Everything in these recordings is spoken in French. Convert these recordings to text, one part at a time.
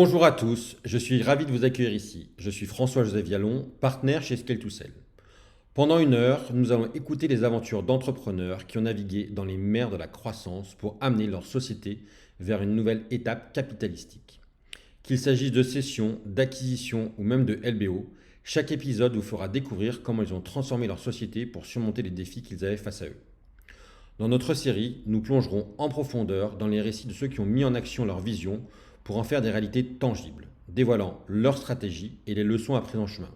Bonjour à tous, je suis ravi de vous accueillir ici. Je suis François-Joseph Viallon, partenaire chez Scale2Sell. Pendant une heure, nous allons écouter les aventures d'entrepreneurs qui ont navigué dans les mers de la croissance pour amener leur société vers une nouvelle étape capitalistique. Qu'il s'agisse de cession, d'acquisition ou même de LBO, chaque épisode vous fera découvrir comment ils ont transformé leur société pour surmonter les défis qu'ils avaient face à eux. Dans notre série, nous plongerons en profondeur dans les récits de ceux qui ont mis en action leur vision pour en faire des réalités tangibles, dévoilant leur stratégie et les leçons apprises en chemin.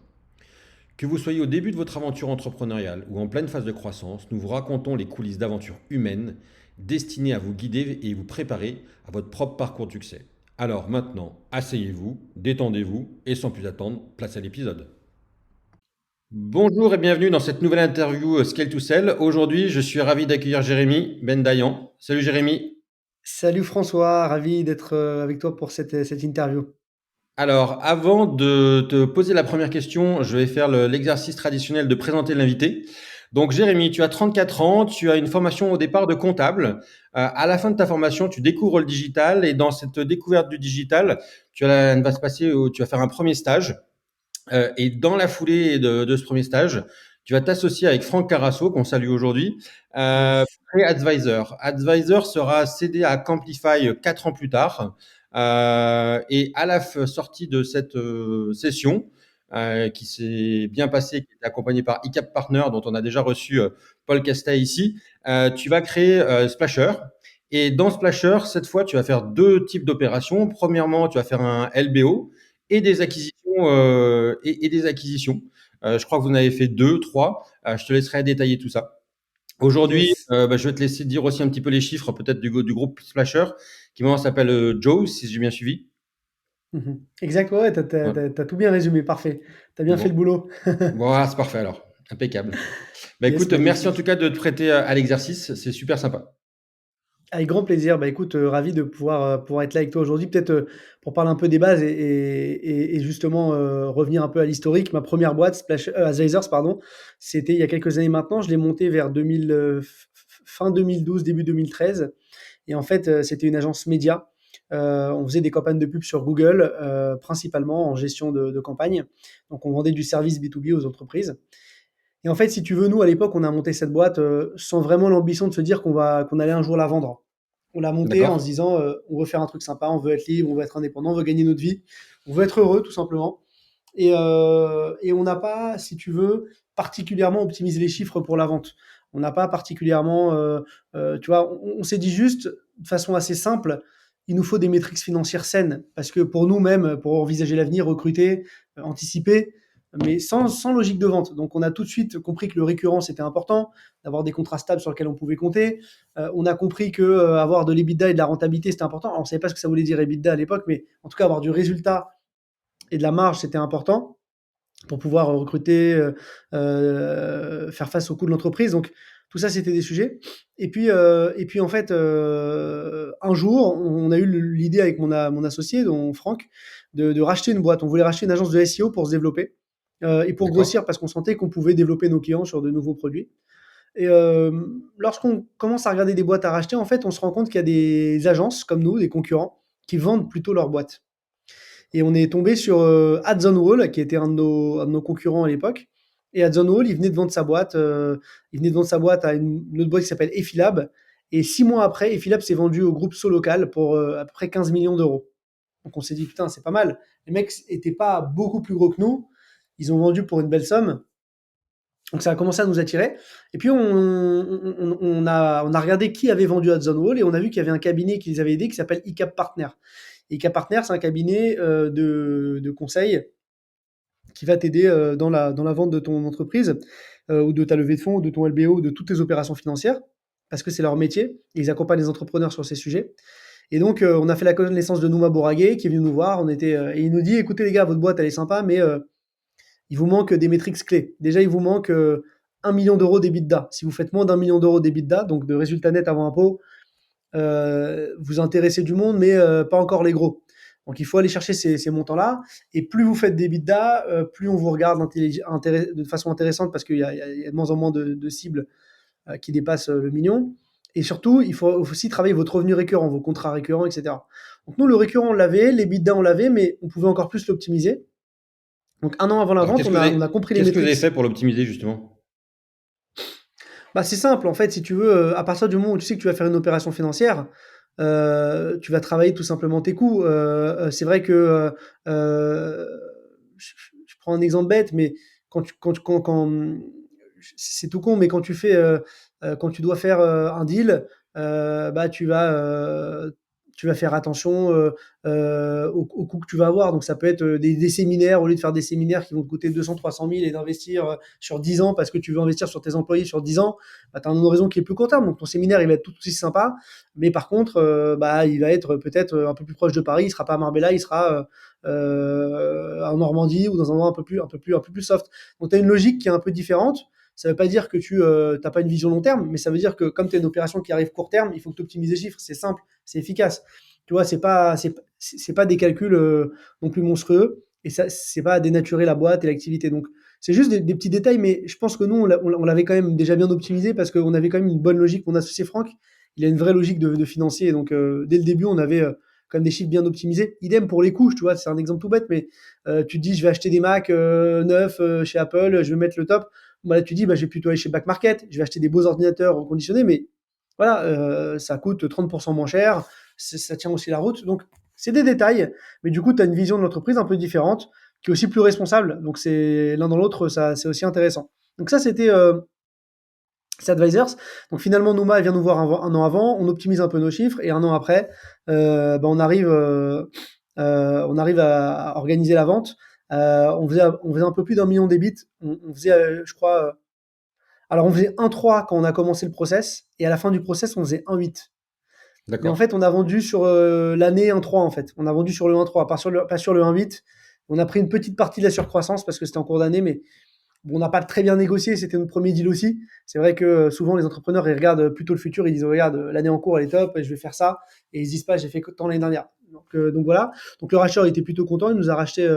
Que vous soyez au début de votre aventure entrepreneuriale ou en pleine phase de croissance, nous vous racontons les coulisses d'aventures humaines destinées à vous guider et vous préparer à votre propre parcours de succès. Alors maintenant, asseyez-vous, détendez-vous et sans plus attendre, place à l'épisode. Bonjour et bienvenue dans cette nouvelle interview Scale2Sell. Aujourd'hui, je suis ravi d'accueillir Jérémy Bendayan. Salut Jérémy. Salut François, ravi d'être avec toi pour cette interview. Alors, avant de te poser la première question, je vais faire l'exercice traditionnel de présenter l'invité. Donc, Jérémy, tu as 34 ans, tu as une formation au départ de comptable. À la fin de ta formation, tu découvres le digital et dans cette découverte du digital, tu vas faire un premier stage. Et dans la foulée de ce premier stage, tu vas t'associer avec Franck Carasso, qu'on salue aujourd'hui, Oui. pour créer Advisor. Advisor sera cédé à Camplify 4 ans plus tard. Et à la sortie de cette session, qui s'est bien passée, qui était accompagnée par ICAP Partner, dont on a déjà reçu Paul Casta ici, tu vas créer Splasher. Et dans Splasher, cette fois, tu vas faire deux types d'opérations. Premièrement, tu vas faire un LBO et des acquisitions. Et des acquisitions. Je crois que vous en avez fait deux, trois. Je te laisserai détailler tout ça. Aujourd'hui, Yes. je vais te laisser dire aussi un petit peu les chiffres peut-être du groupe Splasher, qui maintenant s'appelle Joe, si j'ai bien suivi. Mhm. Exact, ouais, Ouais. t'as tout bien résumé, parfait. T'as bien fait Bon, le boulot. voilà, c'est parfait alors. Impeccable. Bah Yes, écoute, merci en tout magnifique. cas de te prêter à l'exercice, c'est super sympa. Avec grand plaisir. Bah écoute, ravi de pouvoir être là avec toi aujourd'hui. Peut-être pour parler un peu des bases et justement revenir un peu à l'historique. Ma première boîte, Advisors, pardon, c'était il y a quelques années maintenant. Je l'ai montée vers 2000, fin 2012, début 2013. Et en fait, c'était une agence média. On faisait des campagnes de pub sur Google, principalement en gestion de campagne. Donc, on vendait du service B2B aux entreprises. Et en fait, si tu veux, nous, à l'époque, on a monté cette boîte sans vraiment l'ambition de se dire qu'on allait un jour la vendre. On l'a montée en se D'accord? disant, on veut faire un truc sympa, on veut être libre, on veut être indépendant, on veut gagner notre vie, on veut être heureux, tout simplement. Et on n'a pas, si tu veux, particulièrement optimisé les chiffres pour la vente. On n'a pas particulièrement, tu vois, on s'est dit juste de façon assez simple, il nous faut des métriques financières saines, parce que pour nous-mêmes, pour envisager l'avenir, recruter, anticiper, mais sans logique de vente. Donc on a tout de suite compris que le récurrent c'était important, d'avoir des contrats stables sur lesquels on pouvait compter. On a compris que avoir de l'EBITDA et de la rentabilité c'était important. Alors, on ne savait pas ce que ça voulait dire EBITDA à l'époque, mais en tout cas avoir du résultat et de la marge c'était important pour pouvoir recruter, faire face aux coûts de l'entreprise. Donc tout ça, c'était des sujets. Et puis en fait, un jour, on a eu l'idée avec mon associé, donc Franck, de racheter une boîte. On voulait racheter une agence de SEO pour se développer et pour D'accord? grossir parce qu'on sentait qu'on pouvait développer nos clients sur de nouveaux produits. Et lorsqu'on commence à regarder des boîtes à racheter, en fait, on se rend compte qu'il y a des agences comme nous, des concurrents, qui vendent plutôt leurs boîtes. Et on est tombé sur Ads on Wall, qui était un de nos concurrents à l'époque. Et Ads on Wall, il venait de vendre sa boîte. Il venait de vendre sa boîte à une autre boîte qui s'appelle Effilab. Et 6 mois après, Effilab s'est vendu au groupe Solocal pour à peu près 15 millions d'euros. Donc on s'est dit, putain, c'est pas mal. Les mecs n'étaient pas beaucoup plus gros que nous. Ils ont vendu pour une belle somme. Donc ça a commencé à nous attirer. Et puis on a regardé qui avait vendu Hudson Wall et on a vu qu'il y avait un cabinet qui les avait aidés qui s'appelle ICAP Partner. Et ICAP Partner, c'est un cabinet de conseil qui va t'aider dans la vente de ton entreprise ou de ta levée de fonds ou de ton LBO ou de toutes tes opérations financières parce que c'est leur métier et ils accompagnent les entrepreneurs sur ces sujets. Et donc, on a fait la connaissance de Nouma Bouragé qui est venu nous voir. Et il nous dit, écoutez les gars, votre boîte, elle est sympa, mais il vous manque des métriques clés. Déjà, il vous manque 1 million d'euros d'EBITDA. Si vous faites moins d'1 million d'euros d'EBITDA, donc de résultat net avant impôt, vous intéressez du monde, mais pas encore les gros. Donc, il faut aller chercher ces montants-là. Et plus vous faites d'EBITDA, plus on vous regarde de façon intéressante parce qu'il y a de moins en moins de cibles qui dépassent le million. Et surtout, il faut aussi travailler votre revenu récurrent, vos contrats récurrents, etc. Donc nous, le récurrent, on l'avait, les l'EBITDA, on l'avait, mais on pouvait encore plus l'optimiser. Donc un an avant la Alors, vente, on a compris les qu'est-ce que vous avez fait métriques. pour l'optimiser, justement? Bah, c'est simple, en fait, si tu veux, à partir du moment où tu sais que tu vas faire une opération financière, tu vas travailler tout simplement tes coûts. C'est vrai que, je prends un exemple bête, mais c'est tout con, mais quand tu dois faire, un deal, bah, tu vas faire attention, aux coûts que tu vas avoir. Donc ça peut être, des séminaires, au lieu de faire des séminaires qui vont te coûter 200-300 000 et d'investir, sur 10 ans parce que tu veux investir sur tes employés sur 10 ans, bah, tu as un horizon qui est plus court terme. Donc ton séminaire, il va être tout aussi sympa, mais par contre, bah, il va être peut-être, un peu plus proche de Paris. Il sera pas à Marbella, il sera, en Normandie ou dans un endroit un peu plus soft. Donc tu as une logique qui est un peu différente. Ça ne veut pas dire que tu n'as pas une vision long terme, mais ça veut dire que comme tu as une opération qui arrive court terme, il faut que tu optimises les chiffres. C'est simple, c'est efficace. Tu vois, c'est pas des calculs, non plus monstrueux, et ça, c'est pas dénaturer la boîte et l'activité. Donc, c'est juste des petits détails, mais je pense que nous, on l'avait quand même déjà bien optimisé parce qu'on avait quand même une bonne logique. Mon associé Franck, il a une vraie logique de financier. Donc, dès le début, on avait, quand même des chiffres bien optimisés. Idem pour les coûts, tu vois, c'est un exemple tout bête, mais tu te dis, je vais acheter des Mac neufs chez Apple, je vais mettre le top. Bah, là, tu dis, bah, je vais plutôt aller chez Back Market, je vais acheter des beaux ordinateurs reconditionnés, mais voilà, ça coûte 30% moins cher, ça tient aussi la route. Donc, c'est des détails, mais du coup, tu as une vision de l'entreprise un peu différente, qui est aussi plus responsable. Donc, c'est l'un dans l'autre, ça, c'est aussi intéressant. Donc, ça, c'était Advisors. Donc, finalement, Nouma, elle vient nous voir un an avant, on optimise un peu nos chiffres, et un an après, bah, on arrive à organiser la vente. On faisait un peu plus d'1 million d'ébits. On faisait, je crois, alors on faisait 1,3 quand on a commencé le process, et à la fin du process, on faisait 1,8. Mais en D'accord. fait, on a vendu sur l'année 1,3 en fait. On a vendu sur le 1,3, pas sur le 1,8. On a pris une petite partie de la surcroissance parce que c'était en cours d'année, mais bon, on n'a pas très bien négocié. C'était notre premier deal aussi. C'est vrai que souvent les entrepreneurs ils regardent plutôt le futur. Ils disent regarde, l'année en cours elle est top, je vais faire ça. Et ils se disent pas j'ai fait tant l'année dernière. Donc voilà. Donc le racheteur était plutôt content. Il nous a racheté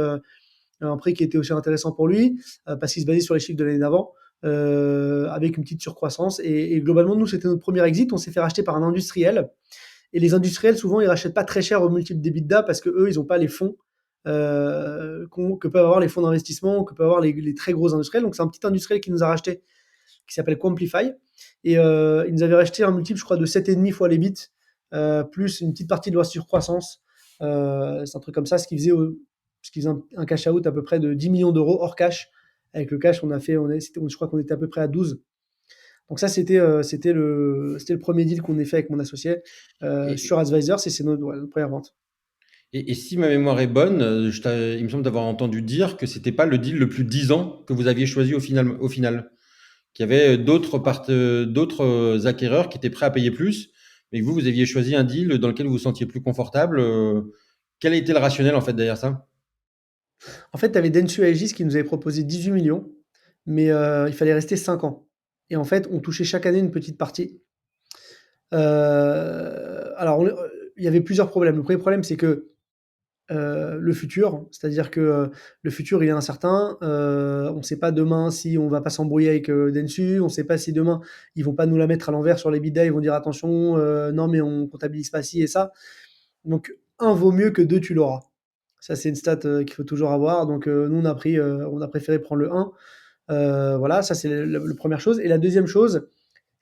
un prix qui était aussi intéressant pour lui, parce qu'il se basait sur les chiffres de l'année d'avant, avec une petite surcroissance. Et globalement, nous, c'était notre premier exit. On s'est fait racheter par un industriel. Et les industriels, souvent, ils rachètent pas très cher au multiple d'EBITDA parce que eux, ils n'ont pas les fonds que peuvent avoir les fonds d'investissement, que peuvent avoir les très gros industriels. Donc, c'est un petit industriel qui nous a racheté, qui s'appelle Quamplify. Et il nous avait racheté un multiple, je crois, de 7,5 fois les bits, plus une petite partie de leur surcroissance. C'est un truc comme ça, ce qui faisait un cash out à peu près de 10 millions d'euros hors cash. Avec le cash, je crois qu'on était à peu près à 12. Donc ça, c'était le premier deal qu'on ait fait avec mon associé Et, sur Advisors, et c'est notre première vente. et si ma mémoire est bonne, il me semble d'avoir entendu dire que c'était pas le deal le plus 10 ans que vous aviez choisi au final. Qu'il y avait d'autres acquéreurs qui étaient prêts à payer plus, mais que vous aviez choisi un deal dans lequel vous vous sentiez plus confortable. Quel a été le rationnel en fait derrière ça? En fait, tu avais Dentsu Aegis qui nous avait proposé 18 millions, mais il fallait rester 5 ans. Et en fait, on touchait chaque année une petite partie. Alors, il y avait plusieurs problèmes. Le premier problème, c'est que le futur, c'est-à-dire que le futur, il est incertain. On ne sait pas demain si on va pas s'embrouiller avec Dentsu. On ne sait pas si demain, ils vont pas nous la mettre à l'envers sur les bidas. Ils vont dire attention, non, mais on comptabilise pas ci et ça. Donc, un vaut mieux que deux, tu l'auras. Ça, c'est une stat qu'il faut toujours avoir. Donc, nous, on a préféré prendre le 1. Voilà, ça, c'est la première chose. Et la deuxième chose,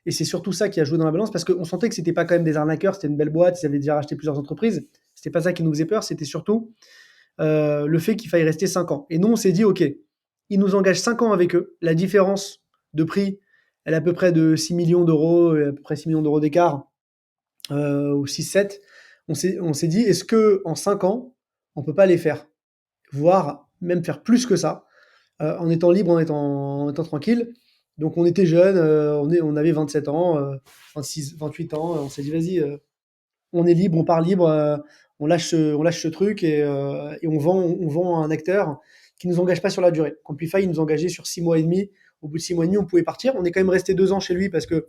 et c'est surtout ça qui a joué dans la balance, parce qu'on sentait que c'était pas quand même des arnaqueurs, c'était une belle boîte, ils avaient déjà racheté plusieurs entreprises. C'était pas ça qui nous faisait peur, c'était surtout le fait qu'il faille rester 5 ans. Et nous, on s'est dit, OK, ils nous engagent 5 ans avec eux. La différence de prix, elle est à peu près de 6 millions d'euros, à peu près 6 millions d'euros d'écart, ou 6-7. On s'est dit, est-ce que en 5 ans, on peut pas les faire, voire même faire plus que ça, en étant libre, en étant tranquille. Donc on était jeunes, on avait 27 ans, 26, 28 ans. On s'est dit, vas-y, on est libre, on part libre, on lâche ce truc, et on vend à un acteur qui ne nous engage pas sur la durée. Amplify, il nous engageait sur 6 mois et demi. Au bout de 6 mois et demi, on pouvait partir. On est quand même resté 2 ans chez lui parce que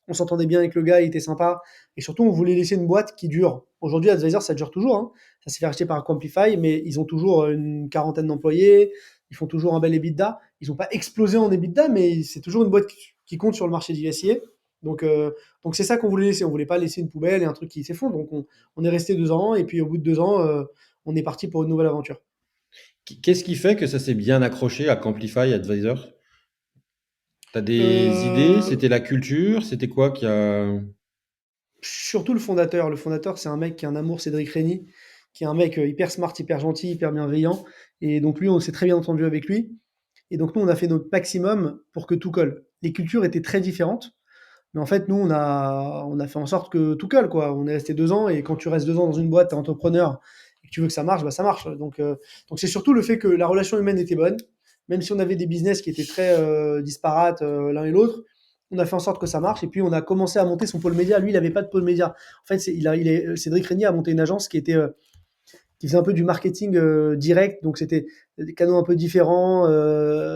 on s'entendait bien avec le gars, il était sympa. Et surtout, on voulait laisser une boîte qui dure. Aujourd'hui, Advisor, ça dure toujours, hein. Ça s'est fait racheter par Quamplify, mais ils ont toujours une quarantaine d'employés. Ils font toujours un bel EBITDA. Ils n'ont pas explosé en EBITDA, mais c'est toujours une boîte qui compte sur le marché du SIA. Donc, euh, donc c'est ça qu'on voulait laisser. On voulait pas laisser une poubelle et un truc qui s'effondre. Donc on est resté 2 ans et puis au bout de 2 ans, on est parti pour une nouvelle aventure. Qu'est-ce qui fait que ça s'est bien accroché à Camplify Advisor? T'as des idées? Euh, C'était la culture? C'était quoi qui a... Surtout le fondateur. Le fondateur, c'est un mec qui a un amour, Cédric Régny, qui est un mec hyper smart, hyper gentil, hyper bienveillant. Et donc lui, on s'est très bien entendu avec lui. Et donc nous, on a fait notre maximum pour que tout colle. Les cultures étaient très différentes. Mais en fait, nous, on a fait en sorte que tout colle, quoi. On est resté 2 ans, et quand tu restes 2 ans dans une boîte, t'es entrepreneur, et que tu veux que ça marche, bah ça marche. Donc c'est surtout le fait que la relation humaine était bonne, même si on avait des business qui étaient très disparates l'un et l'autre, on a fait en sorte que ça marche, et puis on a commencé à monter son pôle média. Lui, il n'avait pas de pôle média. En fait, Cédric Régnier a monté une agence qui faisait un peu du marketing direct, donc c'était des canaux un peu différents,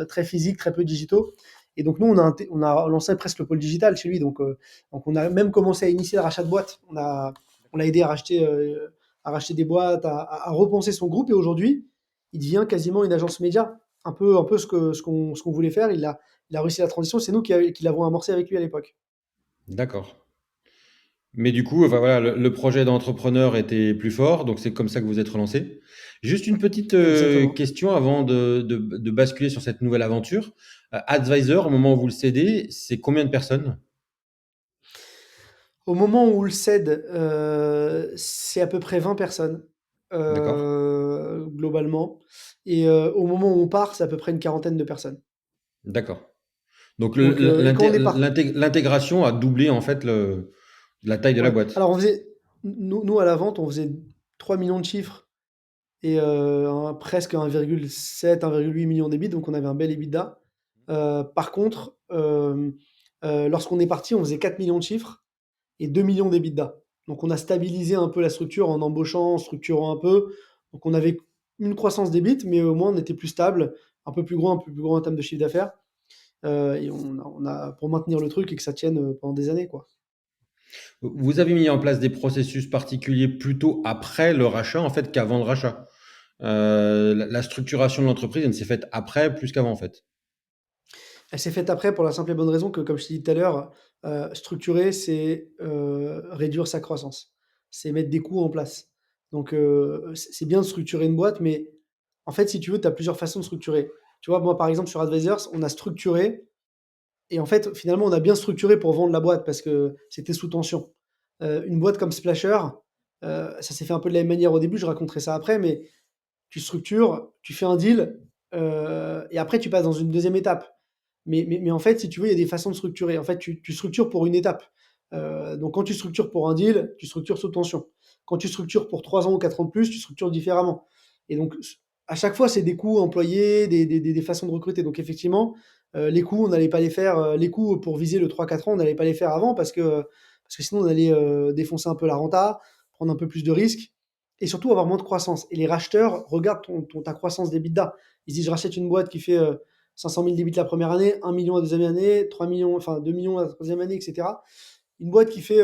très physiques, très peu digitaux. Et donc nous, on a lancé presque le pôle digital chez lui. Donc on a même commencé à initier le rachat de boîtes. On l'a aidé à racheter des boîtes, à repenser son groupe. Et aujourd'hui, il devient quasiment une agence média. Un peu ce qu'on voulait faire. Il a réussi la transition. C'est nous qui l'avons amorcé avec lui à l'époque. D'accord. Mais du coup, enfin, voilà, le projet d'entrepreneur était plus fort, donc c'est comme ça que vous êtes relancé. Juste une petite Exactement. question avant de basculer sur cette nouvelle aventure. Advisor, au moment où vous le cédez, c'est combien de personnes? Au moment où on le cède, c'est à peu près 20 personnes, D'accord? globalement. Et au moment où on part, c'est à peu près une quarantaine de personnes. D'accord. Donc Et quand on est parti, l'intégration a doublé en fait la taille de la ouais. boîte. Alors nous à la vente, on faisait 3 millions de chiffres et presque 1,7, 1,8 million d'EBIT, donc on avait un bel EBITDA. Par contre, lorsqu'on est parti, on faisait 4 millions de chiffres et 2 millions d'EBITDA. Donc on a stabilisé un peu la structure en embauchant, en structurant un peu. Donc on avait une croissance d'EBIT, mais au moins on était plus stable, un peu plus gros en termes de chiffre d'affaires. Et pour maintenir le truc et que ça tienne pendant des années, quoi. Vous avez mis en place des processus particuliers plutôt après le rachat en fait qu'avant le rachat. La structuration de l'entreprise, elle s'est faite après plus qu'avant en fait. Elle s'est faite après pour la simple et bonne raison que, comme je t'ai dit tout à l'heure, structurer, c'est réduire sa croissance. C'est mettre des coûts en place. Donc, c'est bien de structurer une boîte, mais en fait, si tu veux, tu as plusieurs façons de structurer. Tu vois, moi, par exemple, sur Advisors, on a structuré, et en fait, finalement, on a bien structuré pour vendre la boîte parce que c'était sous tension. Une boîte comme Splasher, ça s'est fait un peu de la même manière au début, je raconterai ça après, mais tu structures, tu fais un deal, et après, tu passes dans une deuxième étape. Mais en fait, si tu veux, il y a des façons de structurer. En fait, tu structures pour une étape. Donc, quand tu structures pour un deal, tu structures sous tension. Quand tu structures pour 3 ans ou 4 ans de plus, tu structures différemment. Et donc, à chaque fois, c'est des coûts employés, des façons de recruter. Donc, effectivement, les coûts, on n'allait pas les faire. Les coûts pour viser le 3-4 ans, on n'allait pas les faire avant parce que sinon, on allait défoncer un peu la renta, prendre un peu plus de risques et surtout avoir moins de croissance. Et les racheteurs regardent ta croissance d'EBITDA. Ils se disent, je rachète une boîte qui fait 500 000 débits la première année, 1 million la deuxième année, 3 millions, enfin 2 millions la troisième année, etc. Une boîte qui fait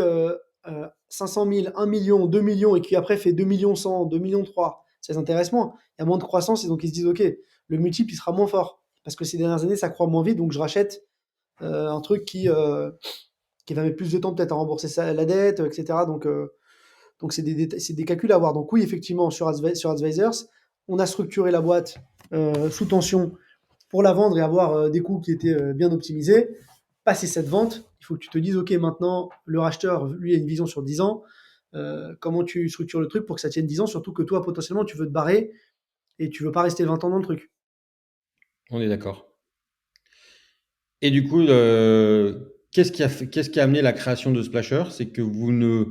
500 000, 1 million, 2 millions et qui après fait 2 millions 100, 2 millions 3, ça les intéresse moins. Il y a moins de croissance et donc ils se disent, OK, le multiple il sera moins fort parce que ces dernières années ça croît moins vite, donc je rachète un truc qui va mettre plus de temps peut-être à rembourser la dette, etc. Donc c'est des calculs à avoir. Donc oui, effectivement, sur Advisors, on a structuré la boîte sous tension pour la vendre et avoir des coûts qui étaient bien optimisés. Passer cette vente, il faut que tu te dises, OK, maintenant, le racheteur, lui, a une vision sur 10 ans. Comment tu structures le truc pour que ça tienne 10 ans, surtout que toi, potentiellement, tu veux te barrer et tu veux pas rester 20 ans dans le truc. On est d'accord. Et du coup, qu'est-ce qui a amené la création de Splasher? C'est que vous ne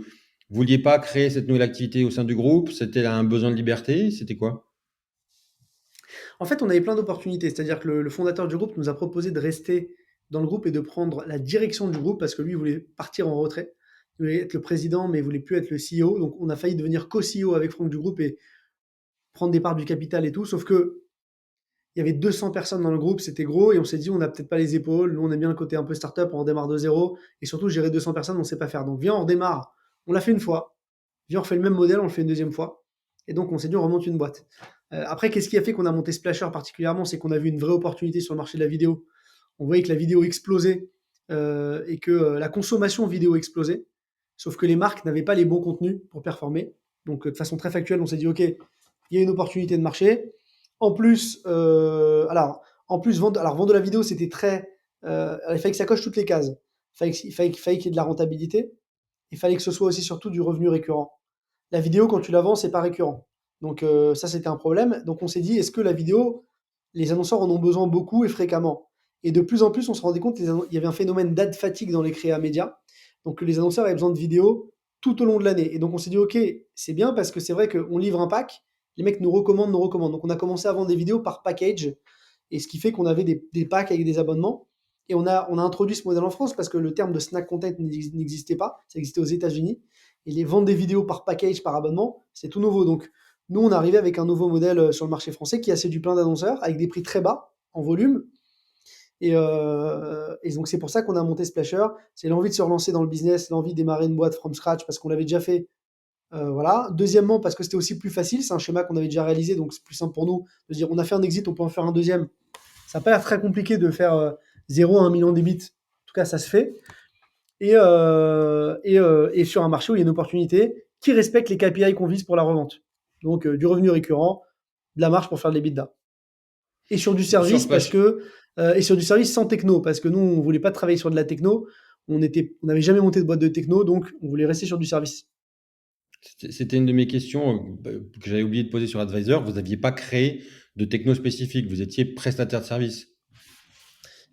vouliez pas créer cette nouvelle activité au sein du groupe? C'était un besoin de liberté? C'était quoi? En fait, on avait plein d'opportunités. C'est-à-dire que le fondateur du groupe nous a proposé de rester dans le groupe et de prendre la direction du groupe parce que lui, il voulait partir en retrait. Il voulait être le président, mais il voulait plus être le CEO. Donc, on a failli devenir co-CEO avec Franck du groupe et prendre des parts du capital et tout. Sauf que il y avait 200 personnes dans le groupe, c'était gros, et on s'est dit, on n'a peut-être pas les épaules. Nous, on aime bien le côté un peu startup, on redémarre de zéro. Et surtout, gérer 200 personnes, on ne sait pas faire. Donc, viens, on redémarre. On l'a fait une fois. Viens, on refait le même modèle, on le fait une deuxième fois. Et donc, on s'est dit, on remonte une boîte. Après, qu'est-ce qui a fait qu'on a monté Splasher particulièrement? C'est qu'on a vu une vraie opportunité sur le marché de la vidéo. On voyait que la vidéo explosait et que la consommation vidéo explosait. Sauf que les marques n'avaient pas les bons contenus pour performer. Donc, de façon très factuelle, on s'est dit, OK, il y a une opportunité de marché. En plus, vendre de la vidéo, c'était très. Il fallait que ça coche toutes les cases. Il fallait qu'il y ait de la rentabilité. Il fallait que ce soit aussi surtout du revenu récurrent. La vidéo, quand tu la vends, c'est pas récurrent. Donc, ça, c'était un problème. Donc, on s'est dit, est-ce que la vidéo, les annonceurs en ont besoin beaucoup et fréquemment? Et de plus en plus, on se rendait compte qu'il y avait un phénomène d'ad fatigue dans les créas médias. Donc, les annonceurs avaient besoin de vidéos tout au long de l'année. Et donc, on s'est dit, OK, c'est bien parce que c'est vrai qu'on livre un pack, les mecs nous recommandent, nous recommandent. Donc, on a commencé à vendre des vidéos par package. Et ce qui fait qu'on avait des packs avec des abonnements. Et on a introduit ce modèle en France parce que le terme de snack content n'existait pas. Ça existait aux États-Unis. Et les ventes des vidéos par package, par abonnement, c'est tout nouveau. Donc, nous, on est arrivé avec un nouveau modèle sur le marché français qui a séduit plein d'annonceurs avec des prix très bas en volume. Et donc, c'est pour ça qu'on a monté Splasher. C'est l'envie de se relancer dans le business, l'envie de démarrer une boîte from scratch parce qu'on l'avait déjà fait. Voilà. Deuxièmement, parce que c'était aussi plus facile. C'est un schéma qu'on avait déjà réalisé, donc c'est plus simple pour nous de dire on a fait un exit, on peut en faire un deuxième. Ça n'a pas l'air très compliqué de faire 0 à 1 million d'ébits. En tout cas, ça se fait. Et sur un marché où il y a une opportunité qui respecte les KPI qu'on vise pour la revente. Donc, du revenu récurrent, de la marge pour faire de l'EBITDA. Et sur du Sur service Splash, et sur du service sans techno, parce que nous, on voulait pas travailler sur de la techno. On n'avait jamais monté de boîte de techno, donc on voulait rester sur du service. c'était une de mes questions que j'avais oublié de poser sur Advisor. Vous n'aviez pas créé de techno spécifique, vous étiez prestataire de service.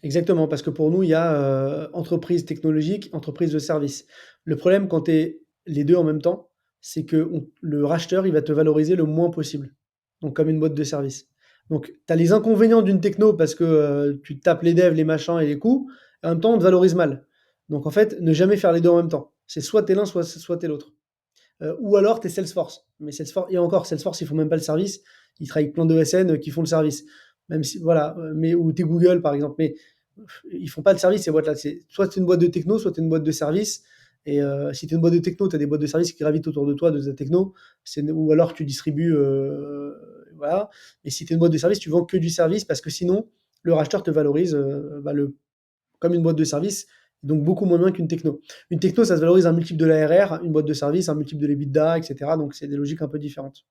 Exactement, parce que pour nous, il y a entreprise technologique, entreprise de service. Le problème quand tu es les deux en même temps, c'est que le racheteur, il va te valoriser le moins possible. Donc, comme une boîte de service. Donc, tu as les inconvénients d'une techno parce que tu te tapes les devs, les machins et les coûts, et en même temps, on te valorise mal. Donc, en fait, ne jamais faire les deux en même temps. C'est soit t'es l'un, soit t'es l'autre. Ou alors t'es Salesforce. Mais Salesforce, et encore, Salesforce, ils font même pas le service. Ils travaillent avec plein de SN qui font le service. Même si, voilà, ou t'es Google, par exemple. Mais ils font pas de service, ces boîtes-là. Soit t'es une boîte de techno, soit t'es une boîte de service. Et si t'es une boîte de techno, t'as des boîtes de service qui gravitent autour de toi, de ta techno. Ou alors tu distribues, voilà. Et si t'es une boîte de service, tu vends que du service parce que sinon, le racheteur te valorise comme une boîte de service, donc beaucoup moins qu'une techno. Une techno, ça se valorise un multiple de l'ARR, une boîte de service, un multiple de l'EBITDA, etc. Donc c'est des logiques un peu différentes.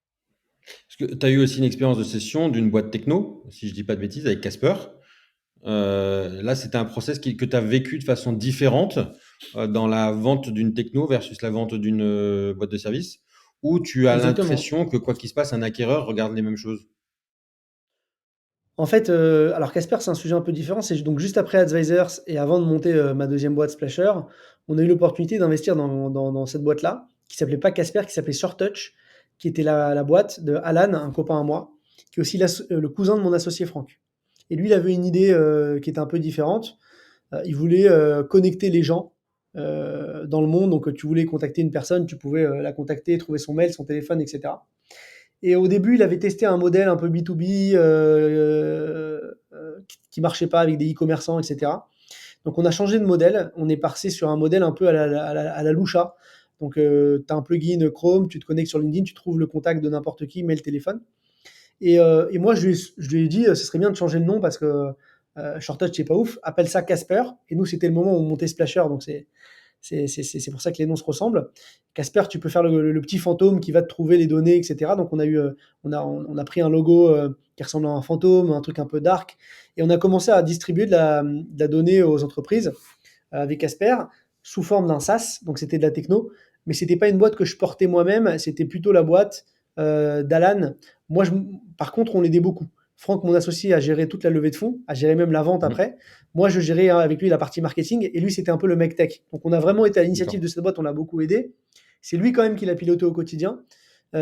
Parce que tu as eu aussi une expérience de session d'une boîte techno, si je dis pas de bêtises, avec Casper. Là, c'était un process que tu as vécu de façon différente dans la vente d'une techno versus la vente d'une boîte de service, où tu as Exactement. l'impression que quoi qu'il se passe, un acquéreur regarde les mêmes choses. En fait, alors Casper, c'est un sujet un peu différent. C'est donc juste après Advisors et avant de monter ma deuxième boîte Splasher, on a eu l'opportunité d'investir dans cette boîte-là, qui s'appelait pas Casper, qui s'appelait Short Touch, qui était la boîte de Alan, un copain à moi, qui est aussi le cousin de mon associé Franck. Et lui, il avait une idée qui était un peu différente. Il voulait connecter les gens dans le monde. Donc, tu voulais contacter une personne, tu pouvais la contacter, trouver son mail, son téléphone, etc. Et au début, il avait testé un modèle un peu B2B qui marchait pas avec des e-commerçants, etc. Donc, on a changé de modèle. On est passé sur un modèle un peu à la Lusha. Donc, tu as un plugin Chrome, tu te connectes sur LinkedIn, tu trouves le contact de n'importe qui, mail, téléphone. Et moi, je lui ai dit, ce serait bien de changer le nom parce que Short Touch, c'est pas ouf. Appelle ça Casper. Et nous, c'était le moment où on montait Splasher. Donc, c'est pour ça que les noms se ressemblent. Casper, tu peux faire le petit fantôme qui va te trouver les données, etc. Donc, on a pris un logo qui ressemble à un fantôme, un truc un peu dark. Et on a commencé à distribuer de la donnée aux entreprises avec Casper sous forme d'un SaaS. Donc, c'était de la techno. Mais c'était pas une boîte que je portais moi-même. C'était plutôt la boîte d'Alan. Moi, par contre, on l'aidait beaucoup. Franck, mon associé, a géré toute la levée de fonds, a géré même la vente Mhm. après. Moi, je gérais avec lui la partie marketing et lui, c'était un peu le mec tech. Donc, on a vraiment été à l'initiative D'accord. de cette boîte, on l'a beaucoup aidé. C'est lui quand même qui l'a piloté au quotidien. Et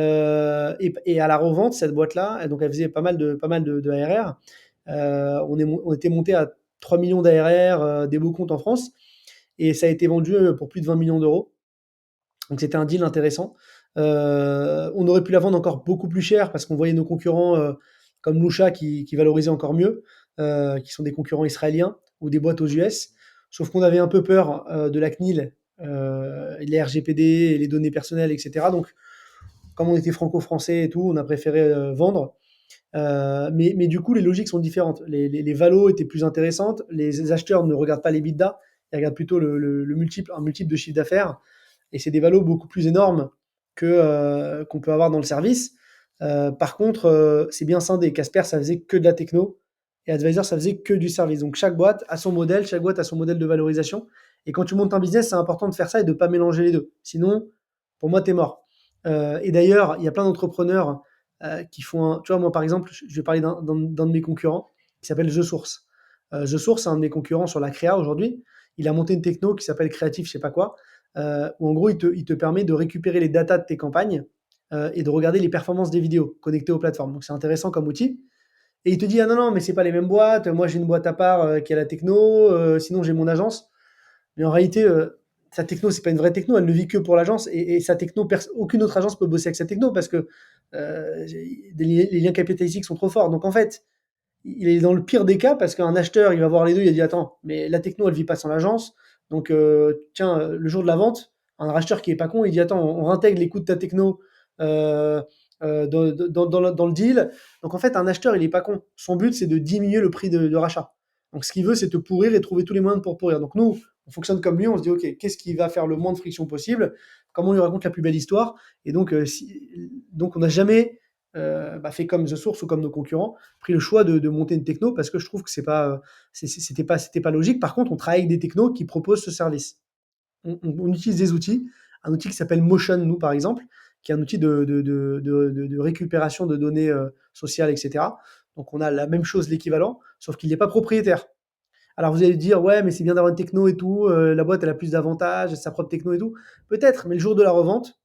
à la revente, cette boîte-là, donc elle faisait pas mal de ARR. On était monté à 3 millions d'ARR, des beaux comptes en France. Et ça a été vendu pour plus de 20 millions d'euros. Donc c'était un deal intéressant. On aurait pu la vendre encore beaucoup plus cher parce qu'on voyait nos concurrents comme Lusha qui valorisaient encore mieux, qui sont des concurrents israéliens ou des boîtes aux US. Sauf qu'on avait un peu peur de la CNIL, les RGPD et les données personnelles, etc. Donc, comme on était franco-français et tout, on a préféré vendre. Mais du coup, les logiques sont différentes. Les valos étaient plus intéressantes. Les acheteurs ne regardent pas les bidas, Ils regardent plutôt un multiple de chiffre d'affaires. Et c'est des valos beaucoup plus énormes qu'on peut avoir dans le service. Par contre, c'est bien scindé. Casper, ça faisait que de la techno et Advisor, ça faisait que du service. Donc chaque boîte a son modèle, chaque boîte a son modèle de valorisation. Et quand tu montes un business, c'est important de faire ça et de ne pas mélanger les deux. Sinon, pour moi, tu es mort. Et d'ailleurs, il y a plein d'entrepreneurs qui font un. Tu vois, moi, par exemple, je vais parler d'un de mes concurrents qui s'appelle The Source. The Source, c'est un de mes concurrents sur la créa aujourd'hui. Il a monté une techno qui s'appelle Creative, je sais pas quoi, où en gros, il te permet de récupérer les datas de tes campagnes et de regarder les performances des vidéos connectées aux plateformes. Donc, c'est intéressant comme outil. Et il te dit, ah non, non, mais c'est pas les mêmes boîtes. Moi, j'ai une boîte à part qui a la techno. Sinon, j'ai mon agence. Mais en réalité, sa techno, c'est pas une vraie techno. Elle ne vit que pour l'agence. Et sa techno, aucune autre agence peut bosser avec sa techno parce que les liens capitalistiques sont trop forts. Donc, en fait, il est dans le pire des cas parce qu'un acheteur, il va voir les deux, il a dit attends, mais la techno, elle vit pas sans l'agence. Donc, tiens, le jour de la vente, un racheteur qui est pas con, il dit attends, on réintègre les coûts de ta techno euh, dans le deal. Donc, en fait, un acheteur, il est pas con. Son but, c'est de diminuer le prix de rachat. Donc, ce qu'il veut, c'est te pourrir et trouver tous les moyens pour pourrir. Donc, nous, on fonctionne comme lui, on se dit ok, qu'est-ce qui va faire le moins de friction possible? Comment on lui raconte la plus belle histoire? Et donc, donc on n'a jamais fait comme The Source ou comme nos concurrents, pris le choix de monter une techno parce que je trouve que c'était pas logique. Par contre, on travaille avec des technos qui proposent ce service. On utilise des outils, un outil qui s'appelle Motion, nous par exemple, qui est un outil de récupération de données sociales, etc. Donc on a la même chose, l'équivalent, sauf qu'il n'est pas propriétaire. Alors vous allez dire, ouais, mais c'est bien d'avoir une techno et tout, la boîte elle a plus d'avantages, sa propre techno et tout. Peut-être, mais le jour de la revente,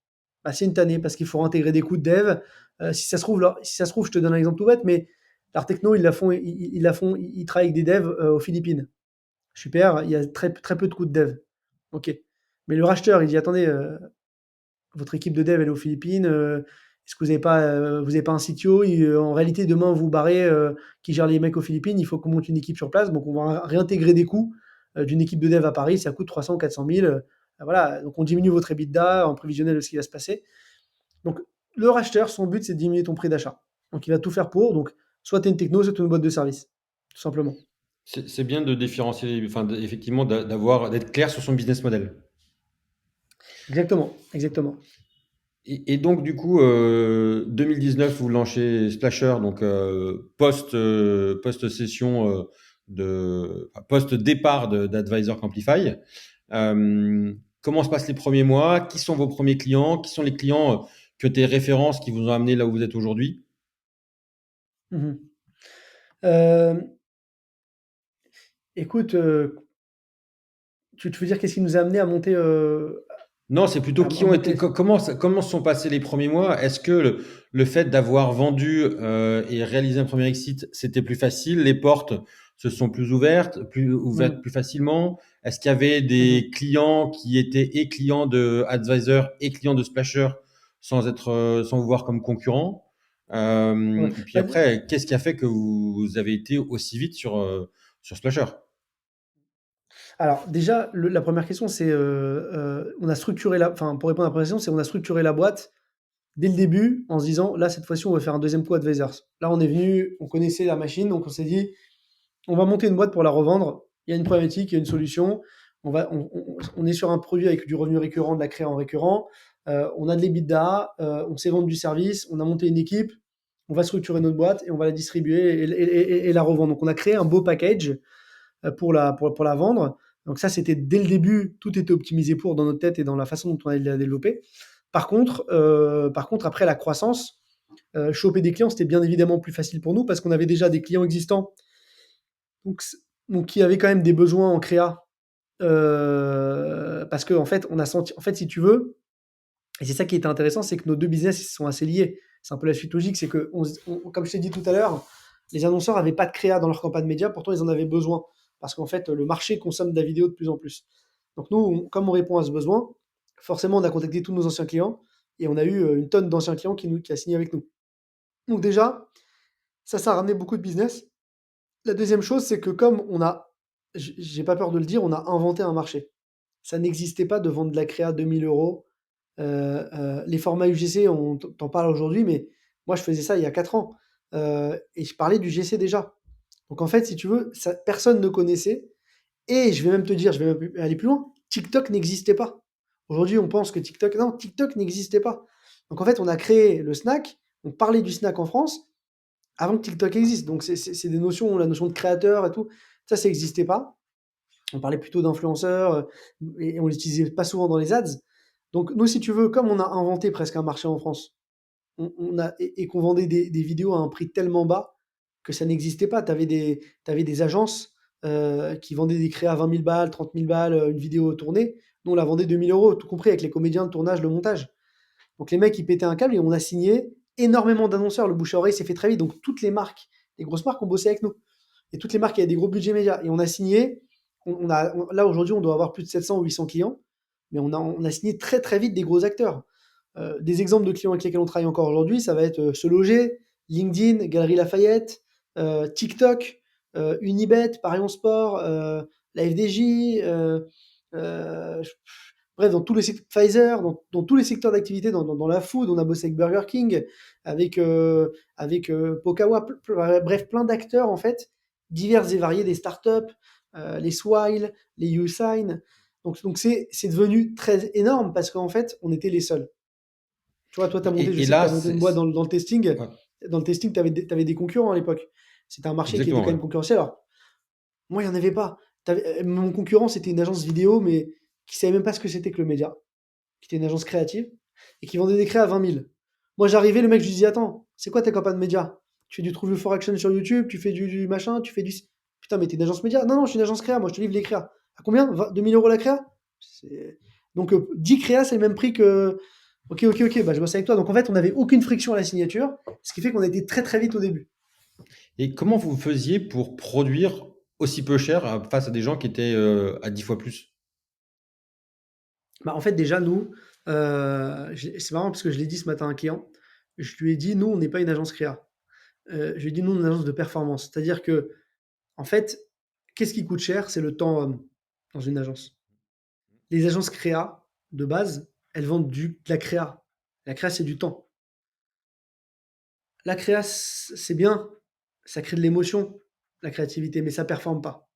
bah, c'est une tannée parce qu'il faut intégrer des coûts de dev. Si ça se trouve, je te donne un exemple tout bête, mais leur techno, ils travaillent avec des devs aux Philippines. Super, il y a très, très peu de coûts de dev. Ok. Mais le racheteur, il dit, attendez, votre équipe de dev, elle est aux Philippines. Est-ce que vous avez pas un CTO en réalité, demain, vous barrez qui gère les mecs aux Philippines. Il faut qu'on monte une équipe sur place. Donc, on va réintégrer des coûts d'une équipe de dev à Paris. Ça coûte 300 ou 400 000. Voilà. Donc, on diminue votre EBITDA en prévisionnel de ce qui va se passer. Donc, le racheteur, son but, c'est de diminuer ton prix d'achat. Donc, il va tout faire pour. Donc, soit tu es une techno, soit tu es une boîte de service. Tout simplement. C'est bien de différencier, enfin, effectivement, d'être clair sur son business model. Exactement. Exactement. Et donc, du coup, 2019, vous lancez Splasher, donc post-session post-départ d'Advisor Camplify. Comment se passent les premiers mois? Qui sont vos premiers clients? Qui sont les clients que tes références qui vous ont amené là où vous êtes aujourd'hui? Mhm. Euh, écoute, tu veux dire qu'est-ce qui nous a amené à monter, Non, c'est plutôt à qui ont été, monter. comment se sont passés les premiers mois? Est-ce que le fait d'avoir vendu et réalisé un premier exit, c'était plus facile? Les portes se sont plus ouvertes Mhm. plus facilement? Est-ce qu'il y avait Mhm. des clients qui étaient et clients de Advisor et clients de Splasher sans vous voir comme concurrent? Ouais. Et puis Bah, après, qu'est-ce qui a fait que vous avez été aussi vite sur Splasher? alors déjà, la première question, c'est on a structuré enfin pour répondre à la première question, c'est on a structuré la boîte dès le début en se disant là cette fois-ci on va faire un deuxième coup Advisors. Là on est venu, on connaissait la machine, donc on s'est dit on va monter une boîte pour la revendre. Il y a une problématique, il y a une solution. On est sur un produit avec du revenu récurrent, de la créa en récurrent. On a de l'EBITDA, on sait vendre du service, on a monté une équipe, on va structurer notre boîte et on va la distribuer et la revendre. Donc on a créé un beau package pour la vendre. Donc ça, c'était dès le début, tout était optimisé pour dans notre tête et dans la façon dont on allait la développer. Par contre, après la croissance, choper des clients, c'était bien évidemment plus facile pour nous parce qu'on avait déjà des clients existants donc, donc qui avaient quand même des besoins en créa. Parce qu'en fait, on a senti, en fait, si tu veux, et c'est ça qui était intéressant, c'est que nos deux business ils sont assez liés. C'est un peu la suite logique, c'est que, comme je t'ai dit tout à l'heure, les annonceurs n'avaient pas de créa dans leur campagne média, pourtant ils en avaient besoin. Parce qu'en fait, le marché consomme de la vidéo de plus en plus. Donc nous, comme on répond à ce besoin, forcément, on a contacté tous nos anciens clients et on a eu une tonne d'anciens clients qui a signé avec nous. Donc déjà, ça a ramené beaucoup de business. La deuxième chose, c'est que comme on a, j'ai pas peur de le dire, on a inventé un marché. Ça n'existait pas de vendre de la créa à 2000 euros. Les formats UGC, on t'en parle aujourd'hui, mais moi je faisais ça il y a 4 ans. Et je parlais du GC déjà. Donc en fait, si tu veux, ça, personne ne connaissait. Et je vais même te dire, je vais même aller plus loin, TikTok n'existait pas. Aujourd'hui, on pense que TikTok, non, TikTok n'existait pas. Donc en fait, on a créé le snack, on parlait du snack en France avant que TikTok existe. Donc c'est des notions, la notion de créateur et tout, ça n'existait pas. On parlait plutôt d'influenceurs et on l'utilisait pas souvent dans les ads. Donc nous, si tu veux, comme on a inventé presque un marché en France, et qu'on vendait des vidéos à un prix tellement bas que ça n'existait pas. Tu avais t'avais des agences qui vendaient des créas à 20 000 balles, 30 000 balles, une vidéo tournée. Nous, on la vendait 2 000 euros, tout compris avec les comédiens, le tournage, le montage. Donc les mecs, ils pétaient un câble et on a signé énormément d'annonceurs. Le bouche à oreille s'est fait très vite. Donc toutes les marques, les grosses marques ont bossé avec nous. Et toutes les marques qui avaient des gros budgets médias. Et on a signé, là aujourd'hui, on doit avoir plus de 700 ou 800 clients. Mais on a signé très très vite des gros acteurs. Des exemples de clients avec lesquels on travaille encore aujourd'hui, ça va être Se Loger, LinkedIn, Galerie Lafayette, TikTok, Unibet, Paris en Sport, la FDJ, bref, dans tous les Pfizer, dans tous les secteurs d'activité, dans la food, on a bossé avec Burger King, avec Pokawa, bref, plein d'acteurs en fait, divers et variés, des startups, les Swile, les Usign. Donc c'est devenu très énorme parce qu'en fait, on était les seuls. Tu vois, toi, je Et sais que tu là, as monté une boîte dans le testing. ouais, Dans le testing, tu avais des concurrents à l'époque. C'était un marché qui était exactement, quand ouais. même concurrentiel. Alors, moi, il n'y en avait pas. Mon concurrent, c'était une agence vidéo, mais qui savait même pas ce que c'était que le média, qui était une agence créative, et qui vendait des créas à 20 000. Moi, j'arrivais, le mec, je lui disais, attends, c'est quoi ta campagne de média? Tu fais du True View for Action sur YouTube, tu fais du machin, tu fais du... Putain, mais t'es une agence média? Non, non, je suis une agence créa, moi, je te livre les créas. À combien? 2 000 euros la créa? Donc, 10 créas, c'est le même prix que... Ok, ok, ok, bah, je bosse avec toi. Donc, en fait, on n'avait aucune friction à la signature, ce qui fait qu'on a été très, très vite au début. Et comment vous faisiez pour produire aussi peu cher face à des gens qui étaient à 10 fois plus? Bah, en fait, déjà, nous, c'est marrant parce que je l'ai dit ce matin à un client. Je lui ai dit, nous, on n'est pas une agence créa. Je lui ai dit, nous, on est une agence de performance. C'est-à-dire que, en fait, qu'est-ce qui coûte cher? C'est le temps dans une agence. Les agences créa, de base, elles vendent de la créa. La créa, c'est du temps. La créa, c'est bien, ça crée de l'émotion, la créativité, mais ça performe pas.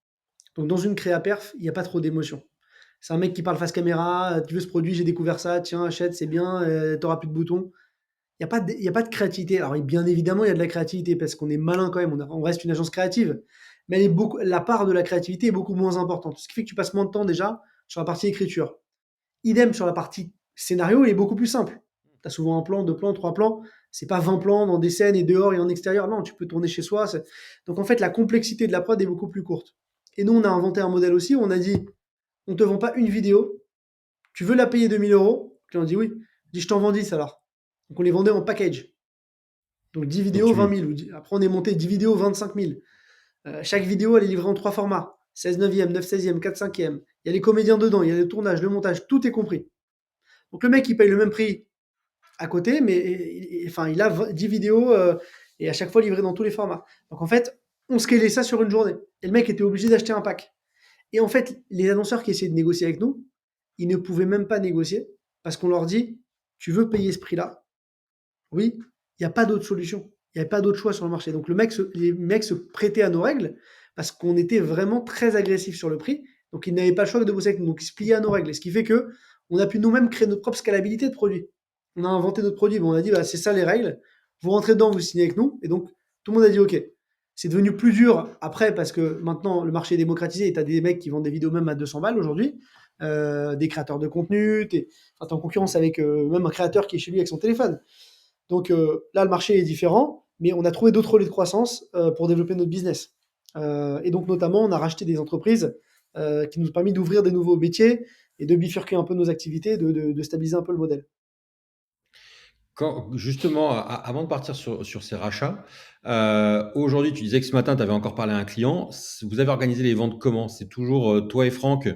Donc, dans une créa perf, il n'y a pas trop d'émotion. C'est un mec qui parle face caméra, tu veux ce produit, j'ai découvert ça, tiens, achète, c'est bien, t'auras plus de boutons. Il y a pas de créativité. Alors, bien évidemment, il y a de la créativité parce qu'on est malin quand même, on reste une agence créative. Mais la part de la créativité est beaucoup moins importante. Ce qui fait que tu passes moins de temps déjà sur la partie écriture. Idem sur la partie scénario, il est beaucoup plus simple. Tu as souvent un plan, deux plans, trois plans. C'est pas 20 plans dans des scènes et dehors et en extérieur. Non, tu peux tourner chez soi. Donc en fait, la complexité de la prod est beaucoup plus courte. Et nous, on a inventé un modèle aussi où on a dit on te vend pas une vidéo, tu veux la payer 2 000 euros? Le client dit oui. Je dis je t'en vends 10 alors. Donc on les vendait en package. Donc 10 Donc vidéos, 20 tu, 000. Après, on est monté 10 vidéos, 25 000. Chaque vidéo, elle est livrée en trois formats: 16 neuvième, 9 16e, 4 5e. Il y a les comédiens dedans, il y a le tournage, le montage, tout est compris. Donc le mec, il paye le même prix à côté, mais enfin, il a 10 vidéos et à chaque fois livré dans tous les formats. Donc en fait, on scalait ça sur une journée. Et le mec était obligé d'acheter un pack. Et en fait, les annonceurs qui essayaient de négocier avec nous, ils ne pouvaient même pas négocier parce qu'on leur dit, tu veux payer ce prix-là? Oui, il n'y a pas d'autre solution. Il n'y avait pas d'autre choix sur le marché. Donc les mecs se prêtaient à nos règles parce qu'on était vraiment très agressif sur le prix. Donc ils n'avaient pas le choix que de bosser avec nous. Donc ils se pliaient à nos règles. Et ce qui fait que on a pu nous-mêmes créer notre propre scalabilité de produit. On a inventé notre produit. Bon, on a dit, bah, c'est ça les règles. Vous rentrez dedans, vous signez avec nous. Et donc tout le monde a dit OK. C'est devenu plus dur après parce que maintenant le marché est démocratisé et tu as des mecs qui vendent des vidéos même à 200 balles aujourd'hui. Des créateurs de contenu. Tu es en concurrence avec même un créateur qui est chez lui avec son téléphone. Donc là, le marché est différent, mais on a trouvé d'autres relais de croissance pour développer notre business. Et donc notamment, on a racheté des entreprises qui nous ont permis d'ouvrir des nouveaux métiers et de bifurquer un peu nos activités, de stabiliser un peu le modèle. justement, avant de partir sur ces rachats, aujourd'hui, tu disais que ce matin, tu avais encore parlé à un client. Vous avez organisé les ventes comment? C'est toujours toi et Franck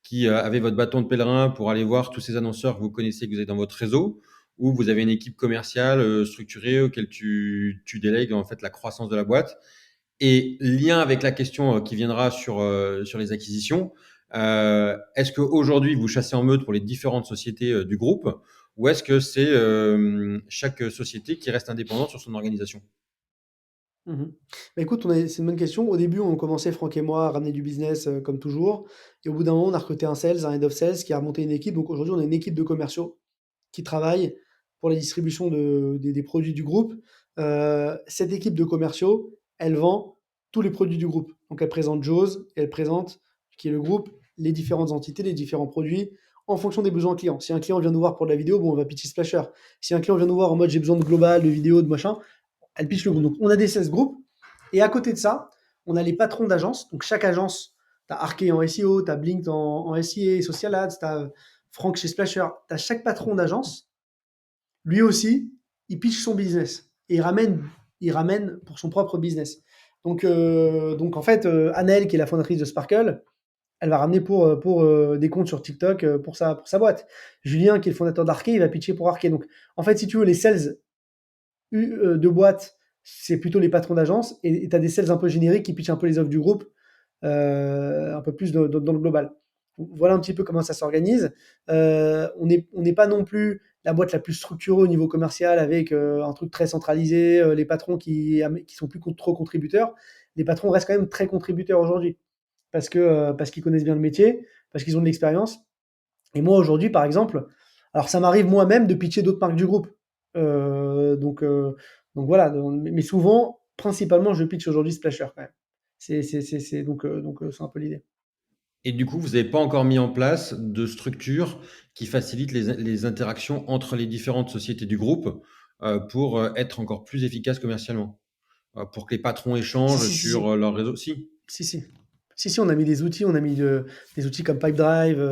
qui avez votre bâton de pèlerin pour aller voir tous ces annonceurs que vous connaissez, que vous avez dans votre réseau, ou vous avez une équipe commerciale structurée auquel tu délègues en fait la croissance de la boîte? Et lien avec la question qui viendra sur les acquisitions, est-ce qu'aujourd'hui, vous chassez en meute pour les différentes sociétés du groupe ou est-ce que c'est chaque société qui reste indépendante sur son organisation? Mmh. Bah, écoute, c'est une bonne question. Au début, on commençait, Franck et moi, à ramener du business, comme toujours, et au bout d'un moment, on a recruté un sales, un head of sales qui a monté une équipe. Donc aujourd'hui, on a une équipe de commerciaux qui travaille pour la distribution des produits du groupe. Cette équipe de commerciaux, elle vend tous les produits du groupe. Donc elle présente Jaws et elle présente, qui est le groupe, les différentes entités, les différents produits en fonction des besoins clients. Si un client vient nous voir pour de la vidéo, bon, on va pitcher Splasher. Si un client vient nous voir en mode j'ai besoin de global, de vidéo, de machin, elle pitch le groupe. Donc on a des 16 groupes. Et à côté de ça, on a les patrons d'agence. Donc chaque agence, tu as Arkay en SEO, tu as Blink en SEA, Social Ads, tu as Franck chez Splasher. Tu as chaque patron d'agence, lui aussi, il pitch son business. Et il ramène pour son propre business. Donc en fait, Anaëlle, qui est la fondatrice de Sparkle, elle va ramener pour des comptes sur TikTok pour sa boîte. Julien, qui est le fondateur d'Arkay, il va pitcher pour Arkay. Donc en fait, si tu veux, les sales de boîte, c'est plutôt les patrons d'agence, et tu as des sales un peu génériques qui pitchent un peu les offres du groupe, un peu plus dans le global. Voilà un petit peu comment ça s'organise. On n'est pas non plus la boîte la plus structurée au niveau commercial avec un truc très centralisé, les patrons qui sont plus trop contributeurs. Les patrons restent quand même très contributeurs aujourd'hui parce qu'ils connaissent bien le métier, parce qu'ils ont de l'expérience. Et moi aujourd'hui, par exemple, alors ça m'arrive moi-même de pitcher d'autres marques du groupe. Euh, donc, euh, donc voilà, mais souvent, principalement, je pitch aujourd'hui Splasher quand même. C'est un peu l'idée. Et du coup, vous n'avez pas encore mis en place de structure qui facilite les interactions entre les différentes sociétés du groupe pour être encore plus efficace commercialement, pour que les patrons Si, échangent si, si, sur si. leur réseau. Si. Si, si. Si, si, on a mis des outils, on a mis des outils comme Pipedrive,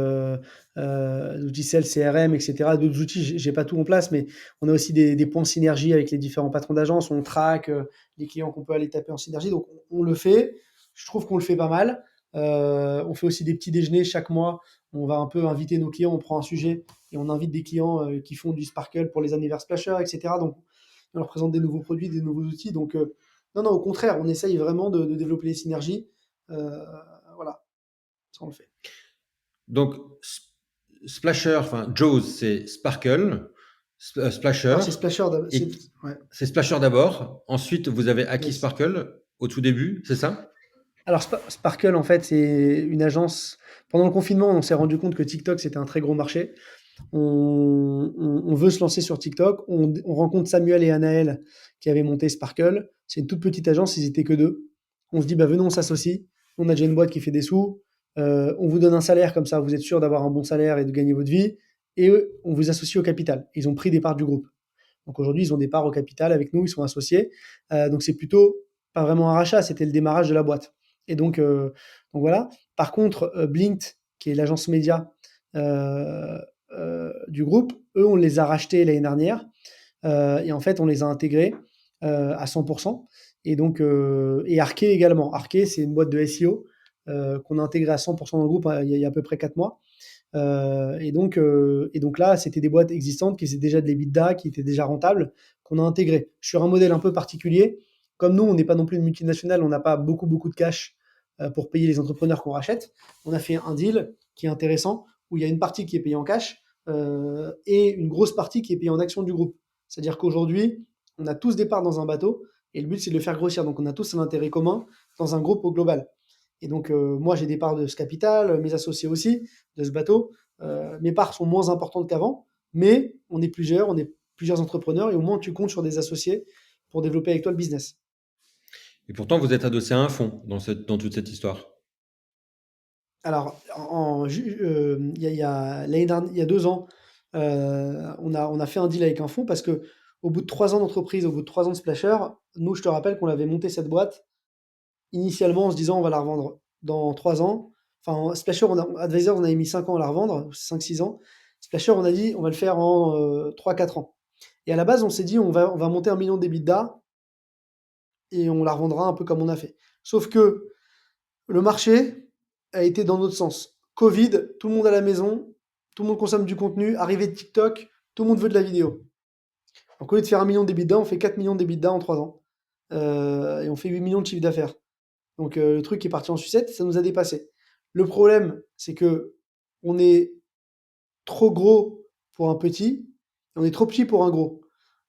des outils Sales, CRM, etc. D'autres outils, j'ai pas tout en place, mais on a aussi des points de synergie avec les différents patrons d'agence. On traque les clients qu'on peut aller taper en synergie. Donc, on le fait. Je trouve qu'on le fait pas mal. On fait aussi des petits déjeuners chaque mois. On va un peu inviter nos clients, on prend un sujet et on invite des clients qui font du Sparkle pour les anniversaires Splasher, etc. Donc, on leur présente des nouveaux produits, des nouveaux outils. Donc, non, non, au contraire, on essaye vraiment de développer les synergies. Euh, voilà, ça on le fait. Donc, Splasher, enfin, Jaws, c'est Sparkle, Splasher, Alors c'est Splasher, et ouais, c'est Splasher d'abord. Ensuite, vous avez acquis yes. Sparkle au tout début, c'est ça? Alors Sparkle, en fait, c'est une agence. Pendant le confinement, on s'est rendu compte que TikTok, c'était un très gros marché. On veut se lancer sur TikTok. On rencontre Samuel et Anaël qui avaient monté Sparkle. C'est une toute petite agence, ils étaient que deux. On se dit, bah, venons, on s'associe. On a déjà une boîte qui fait des sous. On vous donne un salaire, comme ça, vous êtes sûr d'avoir un bon salaire et de gagner votre vie. Et on vous associe au capital. Ils ont pris des parts du groupe. Donc aujourd'hui, ils ont des parts au capital avec nous, ils sont associés. Donc c'est plutôt pas vraiment un rachat, c'était le démarrage de la boîte. Et donc voilà. Par contre, Blinked, qui est l'agence média du groupe, eux, on les a rachetés l'année dernière. Et en fait, on les a intégrés à 100%. Et Arkay également. Arkay, c'est une boîte de SEO qu'on a intégrée à 100% dans le groupe il y a à peu près 4 mois. Et donc là, c'était des boîtes existantes qui faisaient déjà de l'EBITDA, qui étaient déjà rentables, qu'on a intégrées sur un modèle un peu particulier. Comme nous, on n'est pas non plus une multinationale, on n'a pas beaucoup, beaucoup de cash pour payer les entrepreneurs qu'on rachète. On a fait un deal qui est intéressant, où il y a une partie qui est payée en cash et une grosse partie qui est payée en actions du groupe. C'est-à-dire qu'aujourd'hui, on a tous des parts dans un bateau, et le but, c'est de le faire grossir. Donc, on a tous un intérêt commun dans un groupe au global. Et donc, moi, j'ai des parts de ce capital, mes associés aussi, de ce bateau. Mes parts sont moins importantes qu'avant, mais on est plusieurs entrepreneurs, et au moins, tu comptes sur des associés pour développer avec toi le business. Et pourtant, vous êtes adossé à un fonds dans toute cette histoire. Alors, l'année dernière, il y a 2 ans, on a fait un deal avec un fonds parce que au bout de 3 ans d'entreprise, au bout de 3 ans de Splasher, nous, je te rappelle qu'on avait monté cette boîte initialement en se disant on va la revendre dans 3 ans. Enfin, Splasher, Advisors, on avait mis 5 ans à la revendre, 5-6 ans. Splasher, on a dit on va le faire en 3-4 ans. Et à la base, on s'est dit on va monter 1 million d'EBITDA et on la revendra un peu comme on a fait. Sauf que le marché a été dans notre sens. Covid, tout le monde à la maison, tout le monde consomme du contenu, arrivée de TikTok, tout le monde veut de la vidéo. Donc au lieu de faire 1 million d'EBITDA, on fait 4 millions d'EBITDA en 3 ans. Et on fait 8 millions de chiffre d'affaires. Donc le truc est parti en sucette, ça nous a dépassé. Le problème, c'est que on est trop gros pour un petit, et on est trop petit pour un gros.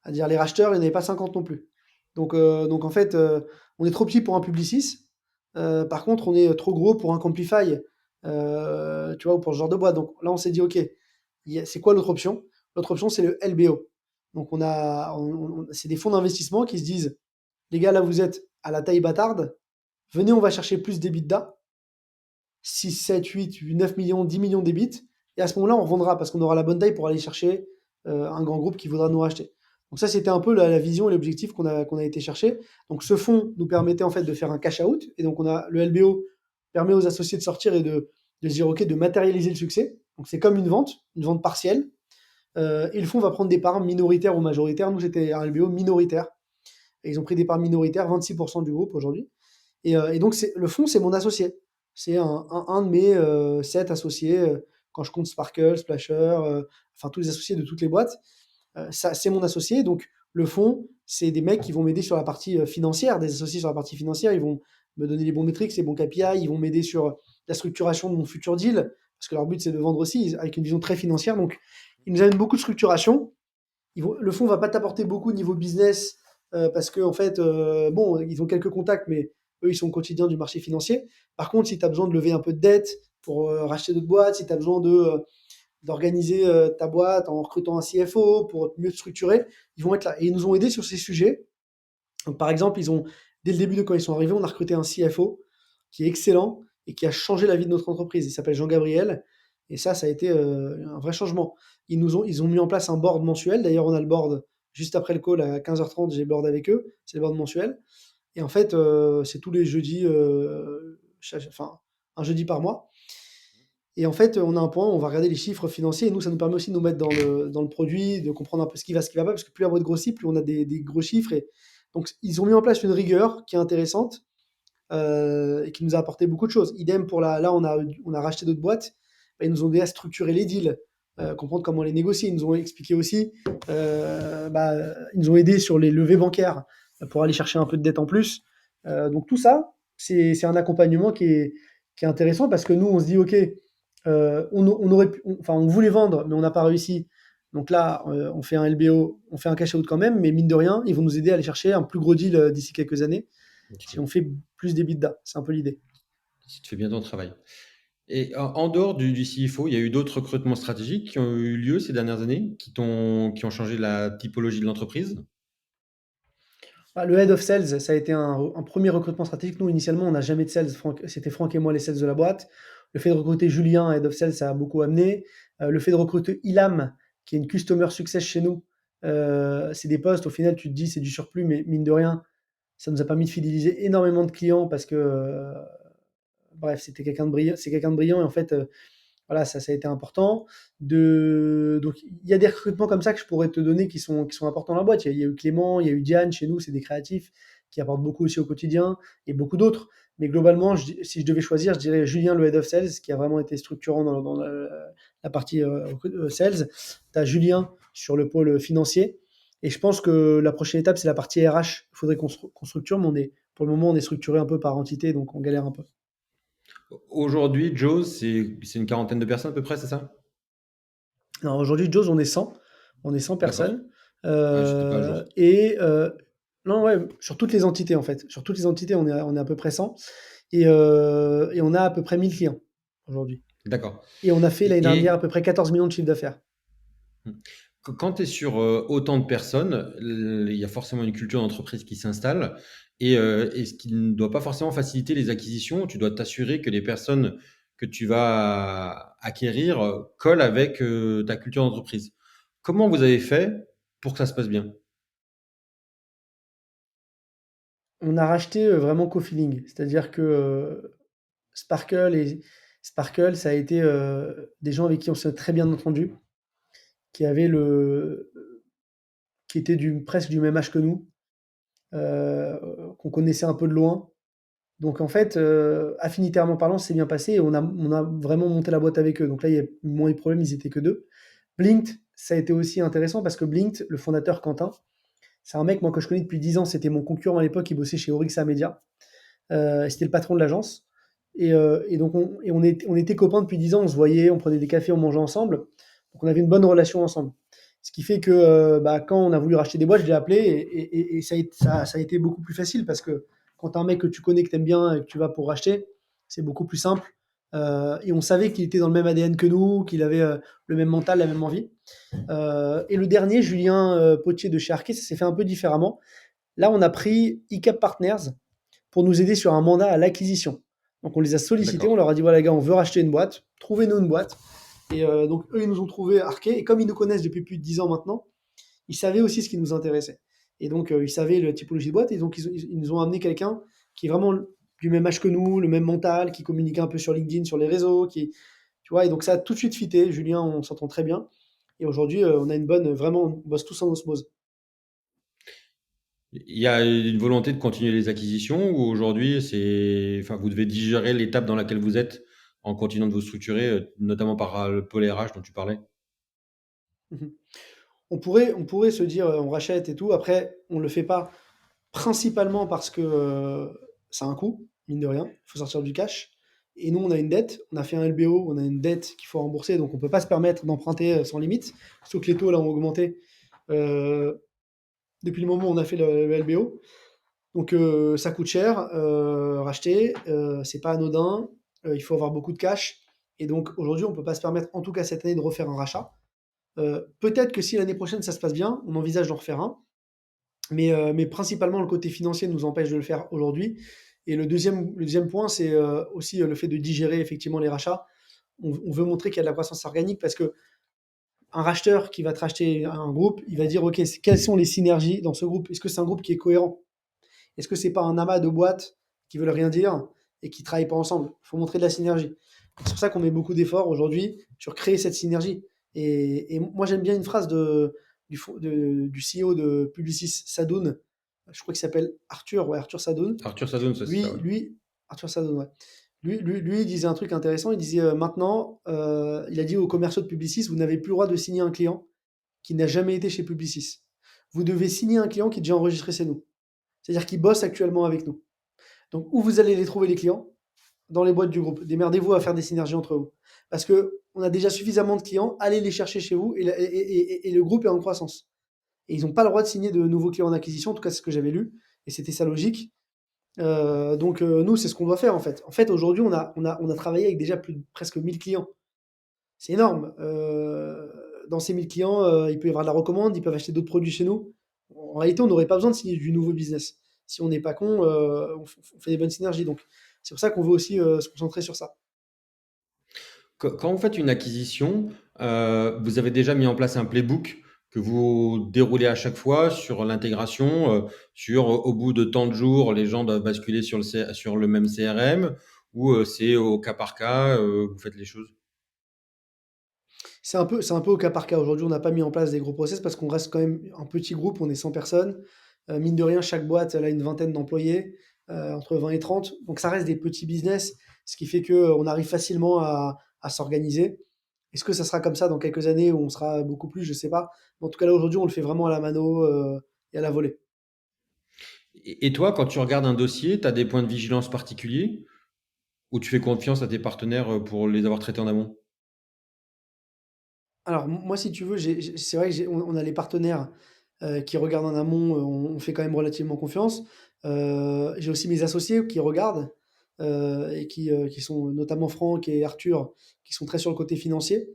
C'est-à-dire les racheteurs, il n'y en avait pas 50 non plus. Donc en fait, On est trop petit pour un Publicis. Par contre, on est trop gros pour un Camplify, tu vois, ou pour ce genre de boîte. Donc là, on s'est dit, OK, c'est quoi l'autre option? L'autre option, c'est le LBO. Donc c'est des fonds d'investissement qui se disent, les gars, là, vous êtes à la taille bâtarde, venez, on va chercher plus d'EBITDA, 6, 7, 8, 9 millions, 10 millions d'EBIT, et à ce moment-là, on revendra parce qu'on aura la bonne taille pour aller chercher un grand groupe qui voudra nous racheter. Donc ça, c'était un peu la vision et l'objectif qu'on a été chercher. Donc ce fonds nous permettait en fait de faire un cash out, et donc le LBO permet aux associés de sortir et de se dire ok, de matérialiser le succès. Donc c'est comme une vente partielle. Et le fonds va prendre des parts minoritaires ou majoritaires. Nous, c'était un LBO minoritaire. Et ils ont pris des parts minoritaires, 26% du groupe aujourd'hui. Et donc, le fonds, c'est mon associé. C'est un de mes 7 associés, quand je compte Sparkle, Splasher, enfin tous les associés de toutes les boîtes. Ça, c'est mon associé. Donc, le fonds, c'est des mecs qui vont m'aider sur la partie financière, des associés sur la partie financière. Ils vont me donner les bons métriques, les bons KPI. Ils vont m'aider sur la structuration de mon futur deal, parce que leur but, c'est de vendre aussi, avec une vision très financière. Donc, ils nous amènent beaucoup de structuration. Le fonds va pas t'apporter beaucoup au niveau business, parce que en fait, bon, ils ont quelques contacts, mais eux, ils sont au quotidien du marché financier. Par contre, si tu as besoin de lever un peu de dette pour racheter d'autres boîtes, si tu as besoin d'organiser ta boîte en recrutant un CFO pour mieux te structurer, ils vont être là. Et ils nous ont aidés sur ces sujets. Donc, par exemple, dès le début de quand ils sont arrivés, on a recruté un CFO qui est excellent et qui a changé la vie de notre entreprise. Il s'appelle Jean-Gabriel. Et ça a été un vrai changement. Ils ont mis en place un board mensuel. D'ailleurs, on a le board juste après le call à 15h30. J'ai le board avec eux. C'est le board mensuel. Et en fait, c'est tous les jeudis, enfin, un jeudi par mois. Et en fait, on a un point, on va regarder les chiffres financiers. Et nous, ça nous permet aussi de nous mettre dans le produit, de comprendre un peu ce qui va, ce qui va pas. Parce que plus la boîte grossit, plus on a des gros chiffres. Et donc, ils ont mis en place une rigueur qui est intéressante, et qui nous a apporté beaucoup de choses. Idem pour là, on a racheté d'autres boîtes. Bah, ils nous ont aidé à structurer les deals, comprendre comment les négocier. Ils nous ont expliqué aussi, bah, ils nous ont aidé sur les levées bancaires pour aller chercher un peu de dette en plus. Donc tout ça, c'est un accompagnement qui est intéressant parce que nous, on se dit, OK, on aurait enfin, on voulait vendre, mais on n'a pas réussi. Donc là, on fait un LBO, on fait un cash out quand même, mais mine de rien, ils vont nous aider à aller chercher un plus gros deal d'ici quelques années si on fait plus d'EBITDA. C'est un peu l'idée. Si tu fais bien ton travail. Et en dehors du CFO, il y a eu d'autres recrutements stratégiques qui ont eu lieu ces dernières années, qui ont changé la typologie de l'entreprise? Ah, le head of sales, ça a été un premier recrutement stratégique. Nous, initialement, on n'a jamais de sales. C'était Franck et moi les sales de la boîte. Le fait de recruter Julien, head of sales, ça a beaucoup amené. Le fait de recruter Ilham, qui est une customer success chez nous, c'est des postes, au final, tu te dis, c'est du surplus, mais mine de rien, ça nous a permis de fidéliser énormément de clients parce que, bref, c'est quelqu'un de brillant et en fait, voilà, ça a été important. Donc, il y a des recrutements comme ça que je pourrais te donner qui sont importants dans la boîte. Il y a eu Clément, il y a eu Diane chez nous, c'est des créatifs qui apportent beaucoup aussi au quotidien et beaucoup d'autres. Mais globalement, si je devais choisir, je dirais Julien, le head of sales, qui a vraiment été structurant dans la partie sales. Tu as Julien sur le pôle financier. Et je pense que la prochaine étape, c'est la partie RH. Il faudrait qu'on structure, mais pour le moment, on est structuré un peu par entité, donc on galère un peu. Aujourd'hui, Joe, c'est une quarantaine de personnes à peu près, c'est ça? Alors aujourd'hui, Jaws, on est 100. On est 100 D'accord. personnes. Ah, j'étais pas à jour. Non, ouais, sur toutes les entités, en fait. Sur toutes les entités, on est à peu près 100. Et on a à peu près 1000 clients aujourd'hui. D'accord. Et on a fait l'année Et, dernière à peu près 14 millions de chiffre d'affaires. quand tu es sur autant de personnes, il y a forcément une culture d'entreprise qui s'installe et ce qui ne doit pas forcément faciliter les acquisitions. Tu dois t'assurer que les personnes que tu vas acquérir collent avec ta culture d'entreprise. Comment vous avez fait pour que ça se passe bien? On a racheté vraiment co-feeling. C'est-à-dire que Sparkle et Sparkle, ça a été des gens avec qui on s'est très bien entendu, qui avaient qui étaient presque du même âge que nous, qu'on connaissait un peu de loin. Donc en fait, affinitairement parlant, c'est bien passé et on a vraiment monté la boîte avec eux. Donc là, il y a moins eu de problème, ils étaient que deux. Blinked, ça a été aussi intéressant parce que Blinked, le fondateur Quentin, c'est un mec moi que je connais depuis 10 ans. C'était mon concurrent à l'époque, il bossait chez Orixa Media. C'était le patron de l'agence. Et donc on était copains depuis 10 ans, on se voyait, on prenait des cafés, on mangeait ensemble. Donc on avait une bonne relation ensemble. Ce qui fait que bah, quand on a voulu racheter des boîtes, je l'ai appelé et ça a été beaucoup plus facile parce que Quand tu as un mec que tu connais, que tu aimes bien et que tu vas pour racheter, c'est beaucoup plus simple. Et on savait qu'il était dans le même ADN que nous, qu'il avait le même mental, la même envie. Et le dernier, Julien Potier de chez Arquet, ça s'est fait un peu différemment. Là, on a pris ICAP Partners pour nous aider sur un mandat à l'acquisition. Donc on les a sollicités, on D'accord. leur a dit voilà les gars, on veut racheter une boîte, trouvez-nous une boîte. Et donc eux, ils nous ont trouvé Arquet. Et comme ils nous connaissent depuis plus de 10 ans maintenant, ils savaient aussi ce qui nous intéressait. Et donc ils savaient la typologie de boîte. Et donc ils nous ont amené quelqu'un qui est vraiment du même âge que nous, le même mental, qui communique un peu sur LinkedIn, sur les réseaux, tu vois. Et donc ça a tout de suite fité. Julien, on s'entend très bien. Et aujourd'hui, on a une bonne, vraiment, on bosse tous en osmose. Il y a une volonté de continuer les acquisitions ou aujourd'hui, enfin, vous devez digérer l'étape dans laquelle vous êtes en continuant de vous structurer, notamment par le pôle RH dont tu parlais? Mhm. On pourrait se dire, on rachète et tout. Après, on le fait pas principalement parce que ça a un coût, mine de rien. Il faut sortir du cash. Et nous, on a une dette. On a fait un LBO, on a une dette qu'il faut rembourser. Donc, on peut pas se permettre d'emprunter sans limite. Surtout que les taux, là, ont augmenté euh, depuis le moment où on a fait le LBO. Donc, ça coûte cher racheter. C'est pas anodin. Il faut avoir beaucoup de cash. Et donc, aujourd'hui, on peut pas se permettre, en tout cas cette année, de refaire un rachat. Peut-être que si l'année prochaine ça se passe bien, on envisage d'en refaire un. Mais principalement, le côté financier nous empêche de le faire aujourd'hui. Et le deuxième point, c'est aussi le fait de digérer effectivement les rachats. On veut montrer qu'il y a de la croissance organique parce que un racheteur qui va te racheter un groupe, il va dire, OK, quelles sont les synergies dans ce groupe? Est-ce que c'est un groupe qui est cohérent? Est-ce que c'est pas un amas de boîtes qui veulent rien dire et qui travaillent pas ensemble? Il faut montrer de la synergie. C'est pour ça qu'on met beaucoup d'efforts aujourd'hui sur créer cette synergie. Et moi, j'aime bien une phrase du CEO de Publicis, Sadoun. Je crois qu'il s'appelle Arthur, ouais, Arthur Sadoun. Arthur Sadoun, ça, c'est ça, Lui, ouais. lui, Arthur Sadoun, ouais. Lui, il disait un truc intéressant. Il disait maintenant, il a dit aux commerciaux de Publicis, vous n'avez plus le droit de signer un client qui n'a jamais été chez Publicis. Vous devez signer un client qui est déjà enregistré chez nous. C'est-à-dire qui bosse actuellement avec nous. Donc, où vous allez les trouver, les clients? Dans les boîtes du groupe. Démerdez-vous à faire des synergies entre vous. Parce que on a déjà suffisamment de clients, allez les chercher chez vous et le groupe est en croissance. Et ils n'ont pas le droit de signer de nouveaux clients en acquisition, en tout cas, c'est ce que j'avais lu, et c'était sa logique. Donc, nous, c'est ce qu'on doit faire, en fait. En fait, aujourd'hui, on a travaillé avec déjà plus de presque 1000 clients. C'est énorme. Dans ces 1000 clients, il peut y avoir de la recommande, ils peuvent acheter d'autres produits chez nous. En réalité, on n'aurait pas besoin de signer du nouveau business. Si on n'est pas con, on fait des bonnes synergies. Donc, c'est pour ça qu'on veut aussi se concentrer sur ça. Quand vous faites une acquisition, vous avez déjà mis en place un playbook que vous déroulez à chaque fois sur l'intégration, au bout de tant de jours, les gens doivent basculer sur le même CRM ou c'est au cas par cas, que vous faites les choses? C'est un peu au cas par cas. Aujourd'hui, on n'a pas mis en place des gros process parce qu'on reste quand même un petit groupe, on est 100 personnes. Mine de rien, chaque boîte, elle a une vingtaine d'employés, entre 20 et 30. Donc ça reste des petits business, ce qui fait qu'on arrive facilement à s'organiser. Est-ce que ça sera comme ça dans quelques années où on sera beaucoup plus? Je sais pas. Mais en tout cas, là, aujourd'hui, on le fait vraiment à la mano et à la volée. Et toi, quand tu regardes un dossier, tu as des points de vigilance particuliers ou tu fais confiance à tes partenaires pour les avoir traités en amont? Alors, moi, si tu veux, c'est vrai que on a les partenaires qui regardent en amont, on fait quand même relativement confiance. J'ai aussi mes associés qui regardent et qui sont notamment Franck et Arthur, qui sont très sur le côté financier.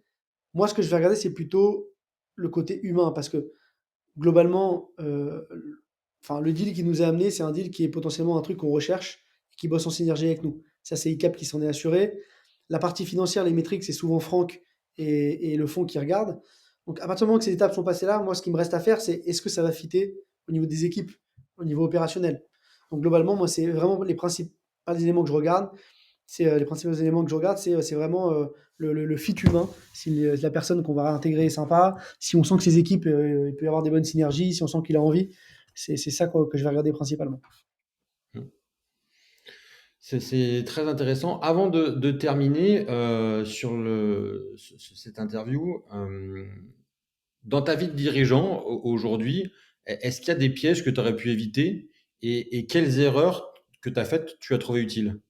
Moi, ce que je vais regarder, c'est plutôt le côté humain, parce que globalement, enfin, le deal qui nous a amené, c'est un deal qui est potentiellement un truc qu'on recherche, qui bosse en synergie avec nous. Ça, c'est ICAP qui s'en est assuré. La partie financière, les métriques, c'est souvent Franck et le fonds qui regarde. Donc, à partir du moment que ces étapes sont passées là, moi, ce qui me reste à faire, c'est est-ce que ça va fitter au niveau des équipes, au niveau opérationnel. Donc, globalement, moi, c'est vraiment les principaux éléments que je regarde. Les principaux éléments que je regarde, c'est vraiment le fit humain. Si la personne qu'on va intégrer est sympa, si on sent que ses équipes, il peut y avoir des bonnes synergies, si on sent qu'il a envie, c'est ça que je vais regarder principalement. Mmh. C'est très intéressant. Avant de terminer sur cette interview, dans ta vie de dirigeant aujourd'hui, est-ce qu'il y a des pièges que tu aurais pu éviter et quelles erreurs que tu as faites, tu as trouvé utiles?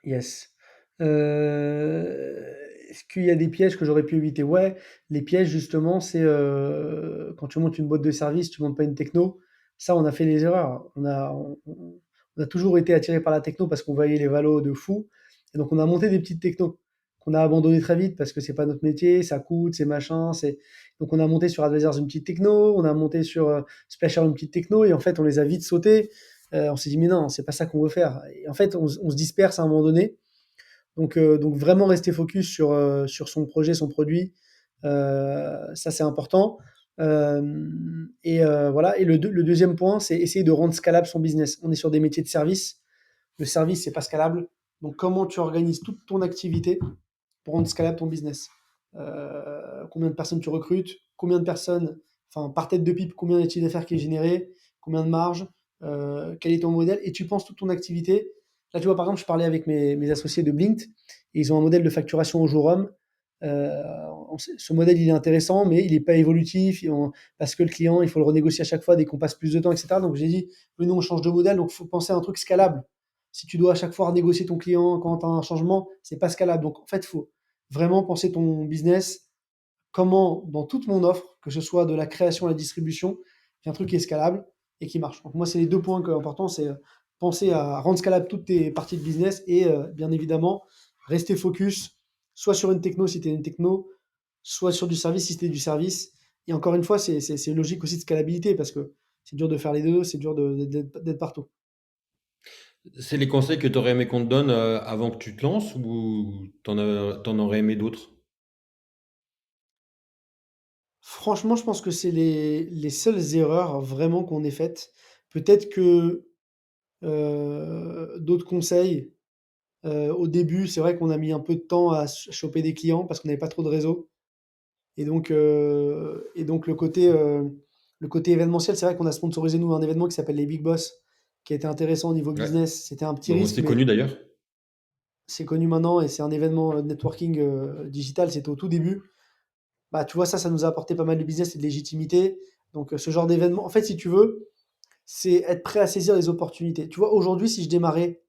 Yes. Est-ce qu'il y a des pièges que j'aurais pu éviter? Ouais, les pièges justement, c'est quand tu montes une boîte de service, tu montes pas une techno, Ça, on a fait les erreurs. On a toujours été attiré par la techno parce qu'on voyait les valos de fou. Et donc, on a monté des petites technos qu'on a abandonné très vite parce que c'est pas notre métier, ça coûte, c'est machin. Donc, on a monté sur Advisors une petite techno, on a monté sur Splasher une petite techno, et en fait, on les a vite sautés. On s'est dit, mais non, c'est pas ça qu'on veut faire. Et en fait, on se disperse à un moment donné. Donc vraiment rester focus sur son projet, son produit, ça c'est important. Voilà. Et le deuxième point, c'est essayer de rendre scalable son business. On est sur des métiers de service. Le service, c'est pas scalable. Donc comment tu organises toute ton activité pour rendre scalable ton business? Combien de personnes tu recrutes? Combien de personnes, enfin par tête de pipe, combien de chiffre d'affaires qui est généré? Combien de marge? Quel est ton modèle? Et tu penses toute ton activité. Là, tu vois, par exemple, je parlais avec mes associés de Blinked, et ils ont un modèle de facturation au jour homme. Ce modèle, il est intéressant, mais il n'est pas évolutif, parce que le client, il faut le renégocier à chaque fois dès qu'on passe plus de temps, etc. Donc j'ai dit, oui, nous, on change de modèle, donc il faut penser à un truc scalable. Si tu dois à chaque fois renégocier ton client quand tu as un changement, c'est pas scalable. Donc en fait, il faut vraiment penser ton business, comment, dans toute mon offre, que ce soit de la création à la distribution, il y a un truc qui est scalable et qui marche. Donc moi, c'est les deux points importants, c'est penser à rendre scalable toutes tes parties de business et bien évidemment, rester focus soit sur une techno si tu es une techno, soit sur du service si tu es du service. Et encore une fois, c'est une logique aussi de scalabilité parce que c'est dur de faire les deux, c'est dur d'être partout. C'est les conseils que tu aurais aimé qu'on te donne avant que tu te lances ou t'en aurais aimé d'autres? Franchement, je pense que c'est les seules erreurs vraiment qu'on ait faites. Peut-être que d'autres conseils, au début, c'est vrai qu'on a mis un peu de temps à choper des clients parce qu'on n'avait pas trop de réseau. Et donc le côté événementiel, c'est vrai qu'on a sponsorisé nous un événement qui s'appelle les Big Boss, qui a été intéressant au niveau Ouais, business. C'était un petit dont risque, c'est connu mais d'ailleurs. c'est connu maintenant et c'est un événement de networking digital. C'était au tout début. Bah, tu vois, ça nous a apporté pas mal de business et de légitimité. Donc, ce genre d'événement, en fait, si tu veux, c'est être prêt à saisir les opportunités. Tu vois, aujourd'hui, si je démarrais,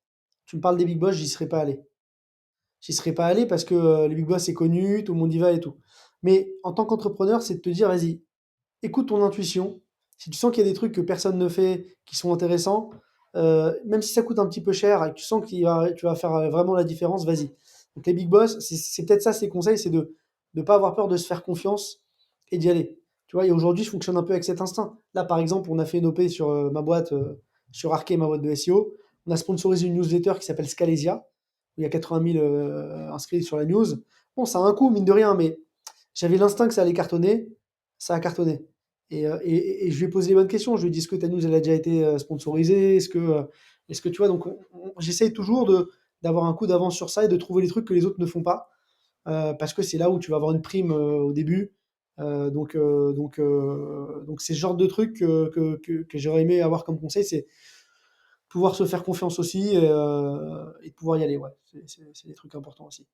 tu me parles des Big Boss, j'y serais pas allé. J'y serais pas allé parce que les Big Boss, c'est connu, tout le monde y va et tout. Mais en tant qu'entrepreneur, c'est de te dire, vas-y, écoute ton intuition. Si tu sens qu'il y a des trucs que personne ne fait, qui sont intéressants, même si ça coûte un petit peu cher et que tu sens que tu vas faire vraiment la différence, vas-y. Donc les big boss, c'est peut-être ça, ces conseils, c'est de ne pas avoir peur de se faire confiance et d'y aller. Tu vois, et aujourd'hui, je fonctionne un peu avec cet instinct. Là, par exemple, on a fait une OP sur ma boîte, sur Arke, ma boîte de SEO. On a sponsorisé une newsletter qui s'appelle Scalesia, où il y a 80 000 inscrits sur la news. Bon, ça a un coût, mine de rien, mais j'avais l'instinct que ça allait cartonner. Ça a cartonné. Et je lui ai posé les bonnes questions. Je lui ai dit, est-ce que ta news elle a déjà été sponsorisée? Est-ce que tu vois, donc j'essaye toujours d'avoir un coup d'avance sur ça et de trouver les trucs que les autres ne font pas, parce que c'est là où tu vas avoir une prime au début. Donc c'est ce genre de truc que j'aurais aimé avoir comme conseil, c'est pouvoir se faire confiance aussi et de pouvoir y aller. Ouais, c'est des trucs importants aussi.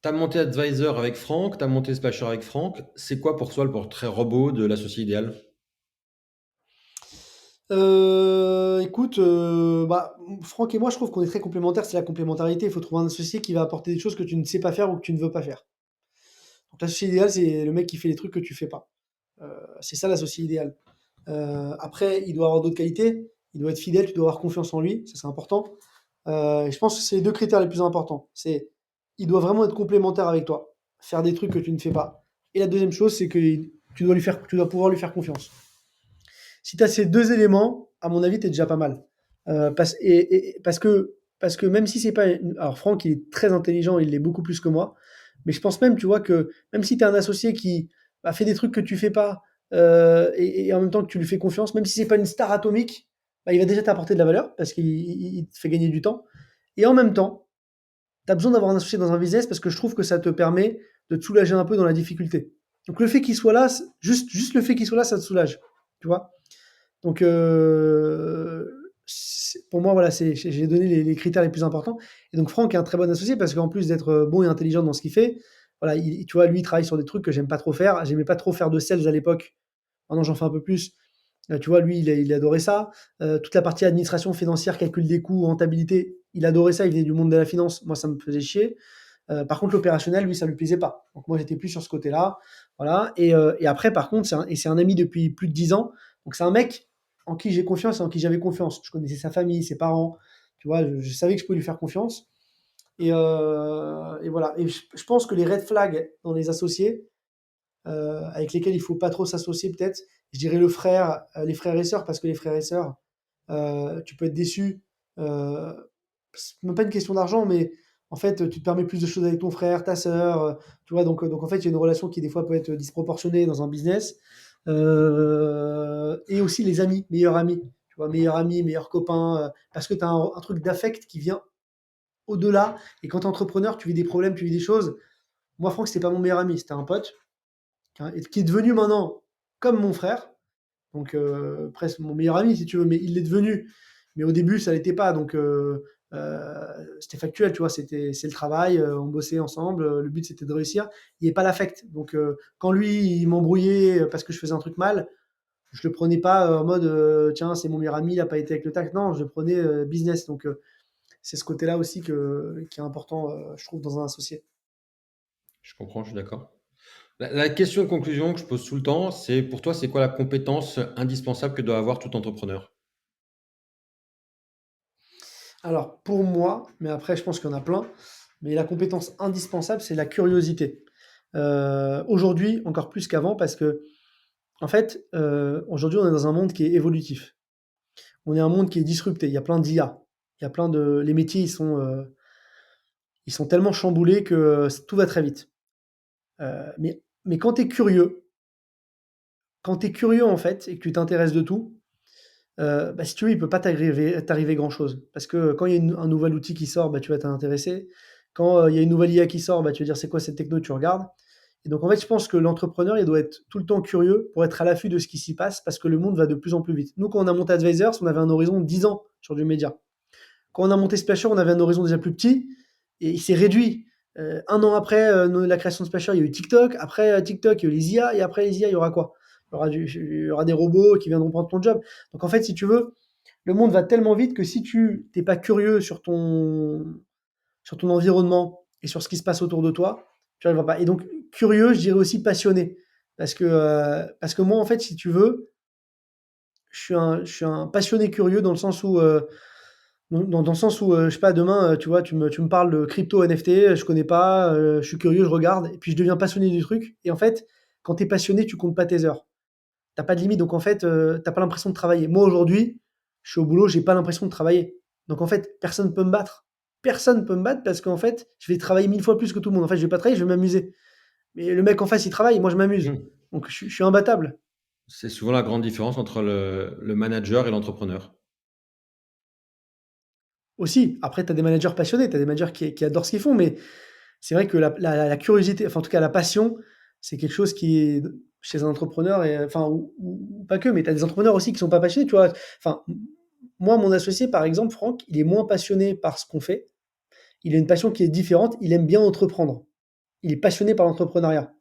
T'as monté Advisor avec Franck, t'as monté Splasher avec Franck. C'est quoi pour toi le portrait robot de l'associé idéal? Écoute, bah, Franck et moi, je trouve qu'on est très complémentaires. C'est la complémentarité. Il faut trouver un associé qui va apporter des choses que tu ne sais pas faire ou que tu ne veux pas faire. Donc l'associé idéal, c'est le mec qui fait les trucs que tu fais pas. C'est ça l'associé idéal. Après, il doit avoir d'autres qualités. Il doit être fidèle. Tu dois avoir confiance en lui. Ça, c'est important. Et je pense que c'est les deux critères les plus importants. C'est, il doit vraiment être complémentaire avec toi, faire des trucs que tu ne fais pas. Et la deuxième chose, c'est que tu dois pouvoir lui faire confiance. Si tu as ces deux éléments, à mon avis, tu es déjà pas mal. Parce que même si c'est pas. Alors, Franck, il est très intelligent, il l'est beaucoup plus que moi. Mais je pense même, tu vois, que même si tu as un associé qui fait des trucs que tu fais pas, et en même temps que tu lui fais confiance, même si c'est pas une star atomique, bah, il va déjà t'apporter de la valeur parce qu'il te fait gagner du temps. Et en même temps, tu as besoin d'avoir un associé dans un business parce que je trouve que ça te permet de te soulager un peu dans la difficulté. Donc, le fait qu'il soit là, juste le fait qu'il soit là, ça te soulage. Tu vois. Donc, pour moi, voilà, j'ai donné les critères les plus importants. Et donc, Franck est un très bon associé parce qu'en plus d'être bon et intelligent dans ce qu'il fait, voilà, tu vois, lui, il travaille sur des trucs que j'aime pas trop faire. J'aimais pas trop faire de sales à l'époque. Maintenant, j'en fais un peu plus. Tu vois, lui, il adorait ça. Toute la partie administration financière, calcul des coûts, rentabilité, il adorait ça. Il venait du monde de la finance. Moi, ça me faisait chier. Par contre, l'opérationnel, lui, ça lui plaisait pas. Donc, moi, j'étais plus sur ce côté-là. Voilà. Et après, par contre, c'est un ami depuis plus de 10 ans. Donc, c'est un mec, en qui j'ai confiance et en qui j'avais confiance. Je connaissais sa famille, ses parents, tu vois, je savais que je pouvais lui faire confiance. Et voilà. Et je pense que les red flags dans les associés, avec lesquels il faut pas trop s'associer peut-être, je dirais les frères et sœurs, parce que les frères et sœurs, tu peux être déçu. Euh, c'est même pas une question d'argent, mais en fait, tu te permets plus de choses avec ton frère, ta sœur, tu vois. Donc en fait, il y a une relation qui des fois peut être disproportionnée dans un business. Et aussi les amis, meilleurs amis, tu vois, meilleurs amis, meilleurs copains, parce que tu as un truc d'affect qui vient au-delà. Et quand tu es entrepreneur, tu vis des problèmes, tu vis des choses. Moi, Franck, c'était pas mon meilleur ami, c'était un pote qui est devenu maintenant comme mon frère, donc presque mon meilleur ami si tu veux, mais il l'est devenu. Mais au début, ça l'était pas, donc c'était factuel, tu vois, c'est le travail, on bossait ensemble, le but c'était de réussir. Il n'y avait pas l'affect. Donc quand lui, il m'embrouillait parce que je faisais un truc mal, je le prenais pas en mode tiens, c'est mon meilleur ami, il a pas été avec le tact. Non, je le prenais business. Donc c'est ce côté-là aussi qui est important, je trouve, dans un associé. Je comprends, je suis d'accord. La question de conclusion que je pose tout le temps, c'est pour toi, c'est quoi la compétence indispensable que doit avoir tout entrepreneur? Alors, pour moi, mais après, je pense qu'il y en a plein, mais la compétence indispensable, c'est la curiosité. Aujourd'hui, encore plus qu'avant, parce que, en fait, aujourd'hui, on est dans un monde qui est évolutif. On est un monde qui est disrupté. Il y a plein d'IA. Il y a plein de. Les métiers, ils sont tellement chamboulés que tout va très vite. Mais quand tu es curieux, en fait, et que tu t'intéresses de tout, bah, si tu veux, il peut pas t'arriver grand-chose. Parce que quand il y a un nouvel outil qui sort, bah, tu vas t'intéresser. Quand il y a une nouvelle IA qui sort, bah, tu vas dire c'est quoi cette techno, tu regardes. Et donc en fait, je pense que l'entrepreneur, il doit être tout le temps curieux pour être à l'affût de ce qui s'y passe, parce que le monde va de plus en plus vite. Nous, quand on a monté Advisors, on avait un horizon de 10 ans sur du média. Quand on a monté Splasher, on avait un horizon déjà plus petit, et il s'est réduit. Un an après la création de Splasher, il y a eu TikTok. Après TikTok, il y a eu les IA. Et après les IA, il y aura quoi? Il y aura des robots qui viendront prendre ton job. Donc en fait, si tu veux, le monde va tellement vite que si tu n'es pas curieux sur ton environnement et sur ce qui se passe autour de toi, tu n'arriveras pas. Et donc, curieux, je dirais aussi passionné. Parce que moi, en fait, si tu veux, je suis un passionné curieux dans le sens où, dans le sens où je sais pas, demain, tu vois, tu me parles de crypto NFT, je connais pas, je suis curieux, je regarde, et puis je deviens passionné du truc. Et en fait, quand tu es passionné, tu comptes pas tes heures. T'as pas de limite, donc en fait, t'as pas l'impression de travailler. Moi aujourd'hui, je suis au boulot, j'ai pas l'impression de travailler. Donc en fait, personne peut me battre. Personne peut me battre parce qu'en fait, je vais travailler 1000 fois plus que tout le monde. En fait, je vais pas travailler, je vais m'amuser. Mais le mec en face, il travaille, moi je m'amuse. Mhm. Donc je suis imbattable. C'est souvent la grande différence entre le manager et l'entrepreneur. Aussi, après, tu as des managers passionnés, tu as des managers qui adorent ce qu'ils font, mais c'est vrai que la curiosité, enfin en tout cas la passion, c'est quelque chose qui est chez un entrepreneur, et, enfin, ou pas que, mais tu as des entrepreneurs aussi qui sont pas passionnés, tu vois. Enfin, moi, mon associé, par exemple, Franck, il est moins passionné par ce qu'on fait. Il a une passion qui est différente. Il aime bien entreprendre. Il est passionné par l'entrepreneuriat.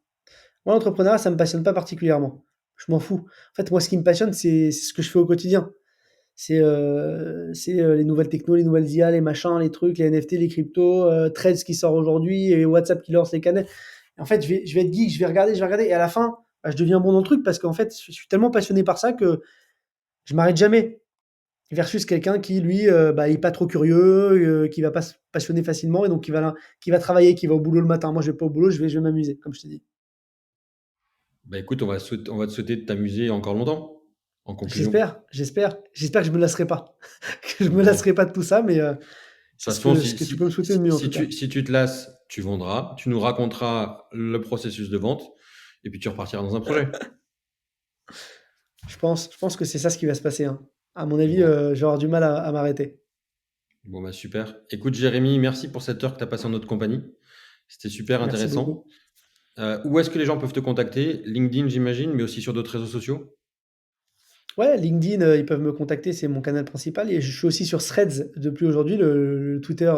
Moi, l'entrepreneuriat, ça me passionne pas particulièrement. Je m'en fous. En fait, moi, ce qui me passionne, c'est ce que je fais au quotidien. C'est les nouvelles techno, les nouvelles IA, les machins, les trucs, les NFT, les cryptos, Threads qui sort aujourd'hui, et WhatsApp qui lance les canaux. En fait, je vais être geek, je vais regarder, et à la fin, bah, je deviens bon dans le truc parce qu'en fait, je suis tellement passionné par ça que je m'arrête jamais. Versus quelqu'un qui, lui, bah, est pas trop curieux, qui va pas se passionner facilement, et donc qui va travailler, qui va au boulot le matin. Moi, je vais pas au boulot, je vais m'amuser, comme je t'ai dit. Bah écoute, on va te souhaiter de t'amuser encore longtemps, en conclusion. J'espère que je me lasserai pas, que je me Bon, de lasserai pas de tout ça, mais toute c'est ce façon, que, ce que tu peux me souhaiter de mieux en tout cas. si tu te lasses, tu vendras, tu nous raconteras le processus de vente, et puis tu repartiras dans un projet. Je pense que c'est ça ce qui va se passer, hein. À mon avis, Bon, je vais avoir du mal à m'arrêter. bon bah super. Écoute Jérémy, merci pour cette heure que tu as passée en notre compagnie. C'était super Merci intéressant. beaucoup. Où est-ce que les gens peuvent te contacter? LinkedIn, j'imagine, mais aussi sur d'autres réseaux sociaux? Ouais, LinkedIn, ils peuvent me contacter, c'est mon canal principal, et je suis aussi sur Threads depuis aujourd'hui, le Twitter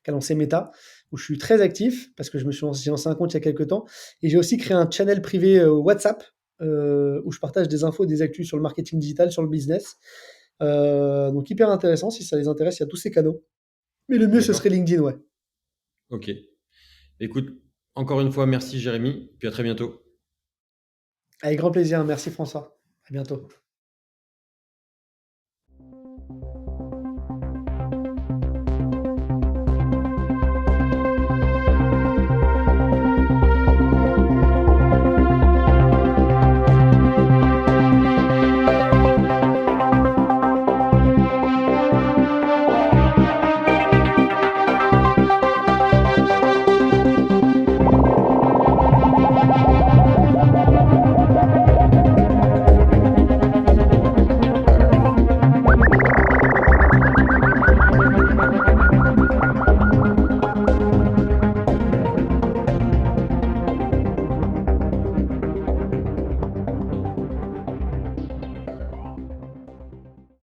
qu'a lancé Meta, où je suis très actif parce que j'ai lancé un compte il y a quelques temps, et j'ai aussi créé un channel privé WhatsApp où je partage des infos, des actus sur le marketing digital, sur le business. Donc hyper intéressant, si ça les intéresse, il y a tous ces canaux. Mais le mieux, ce serait D'accord. LinkedIn, ouais. Ok. Écoute, encore une fois, merci Jérémy, puis à très bientôt. Avec grand plaisir, merci François. À bientôt.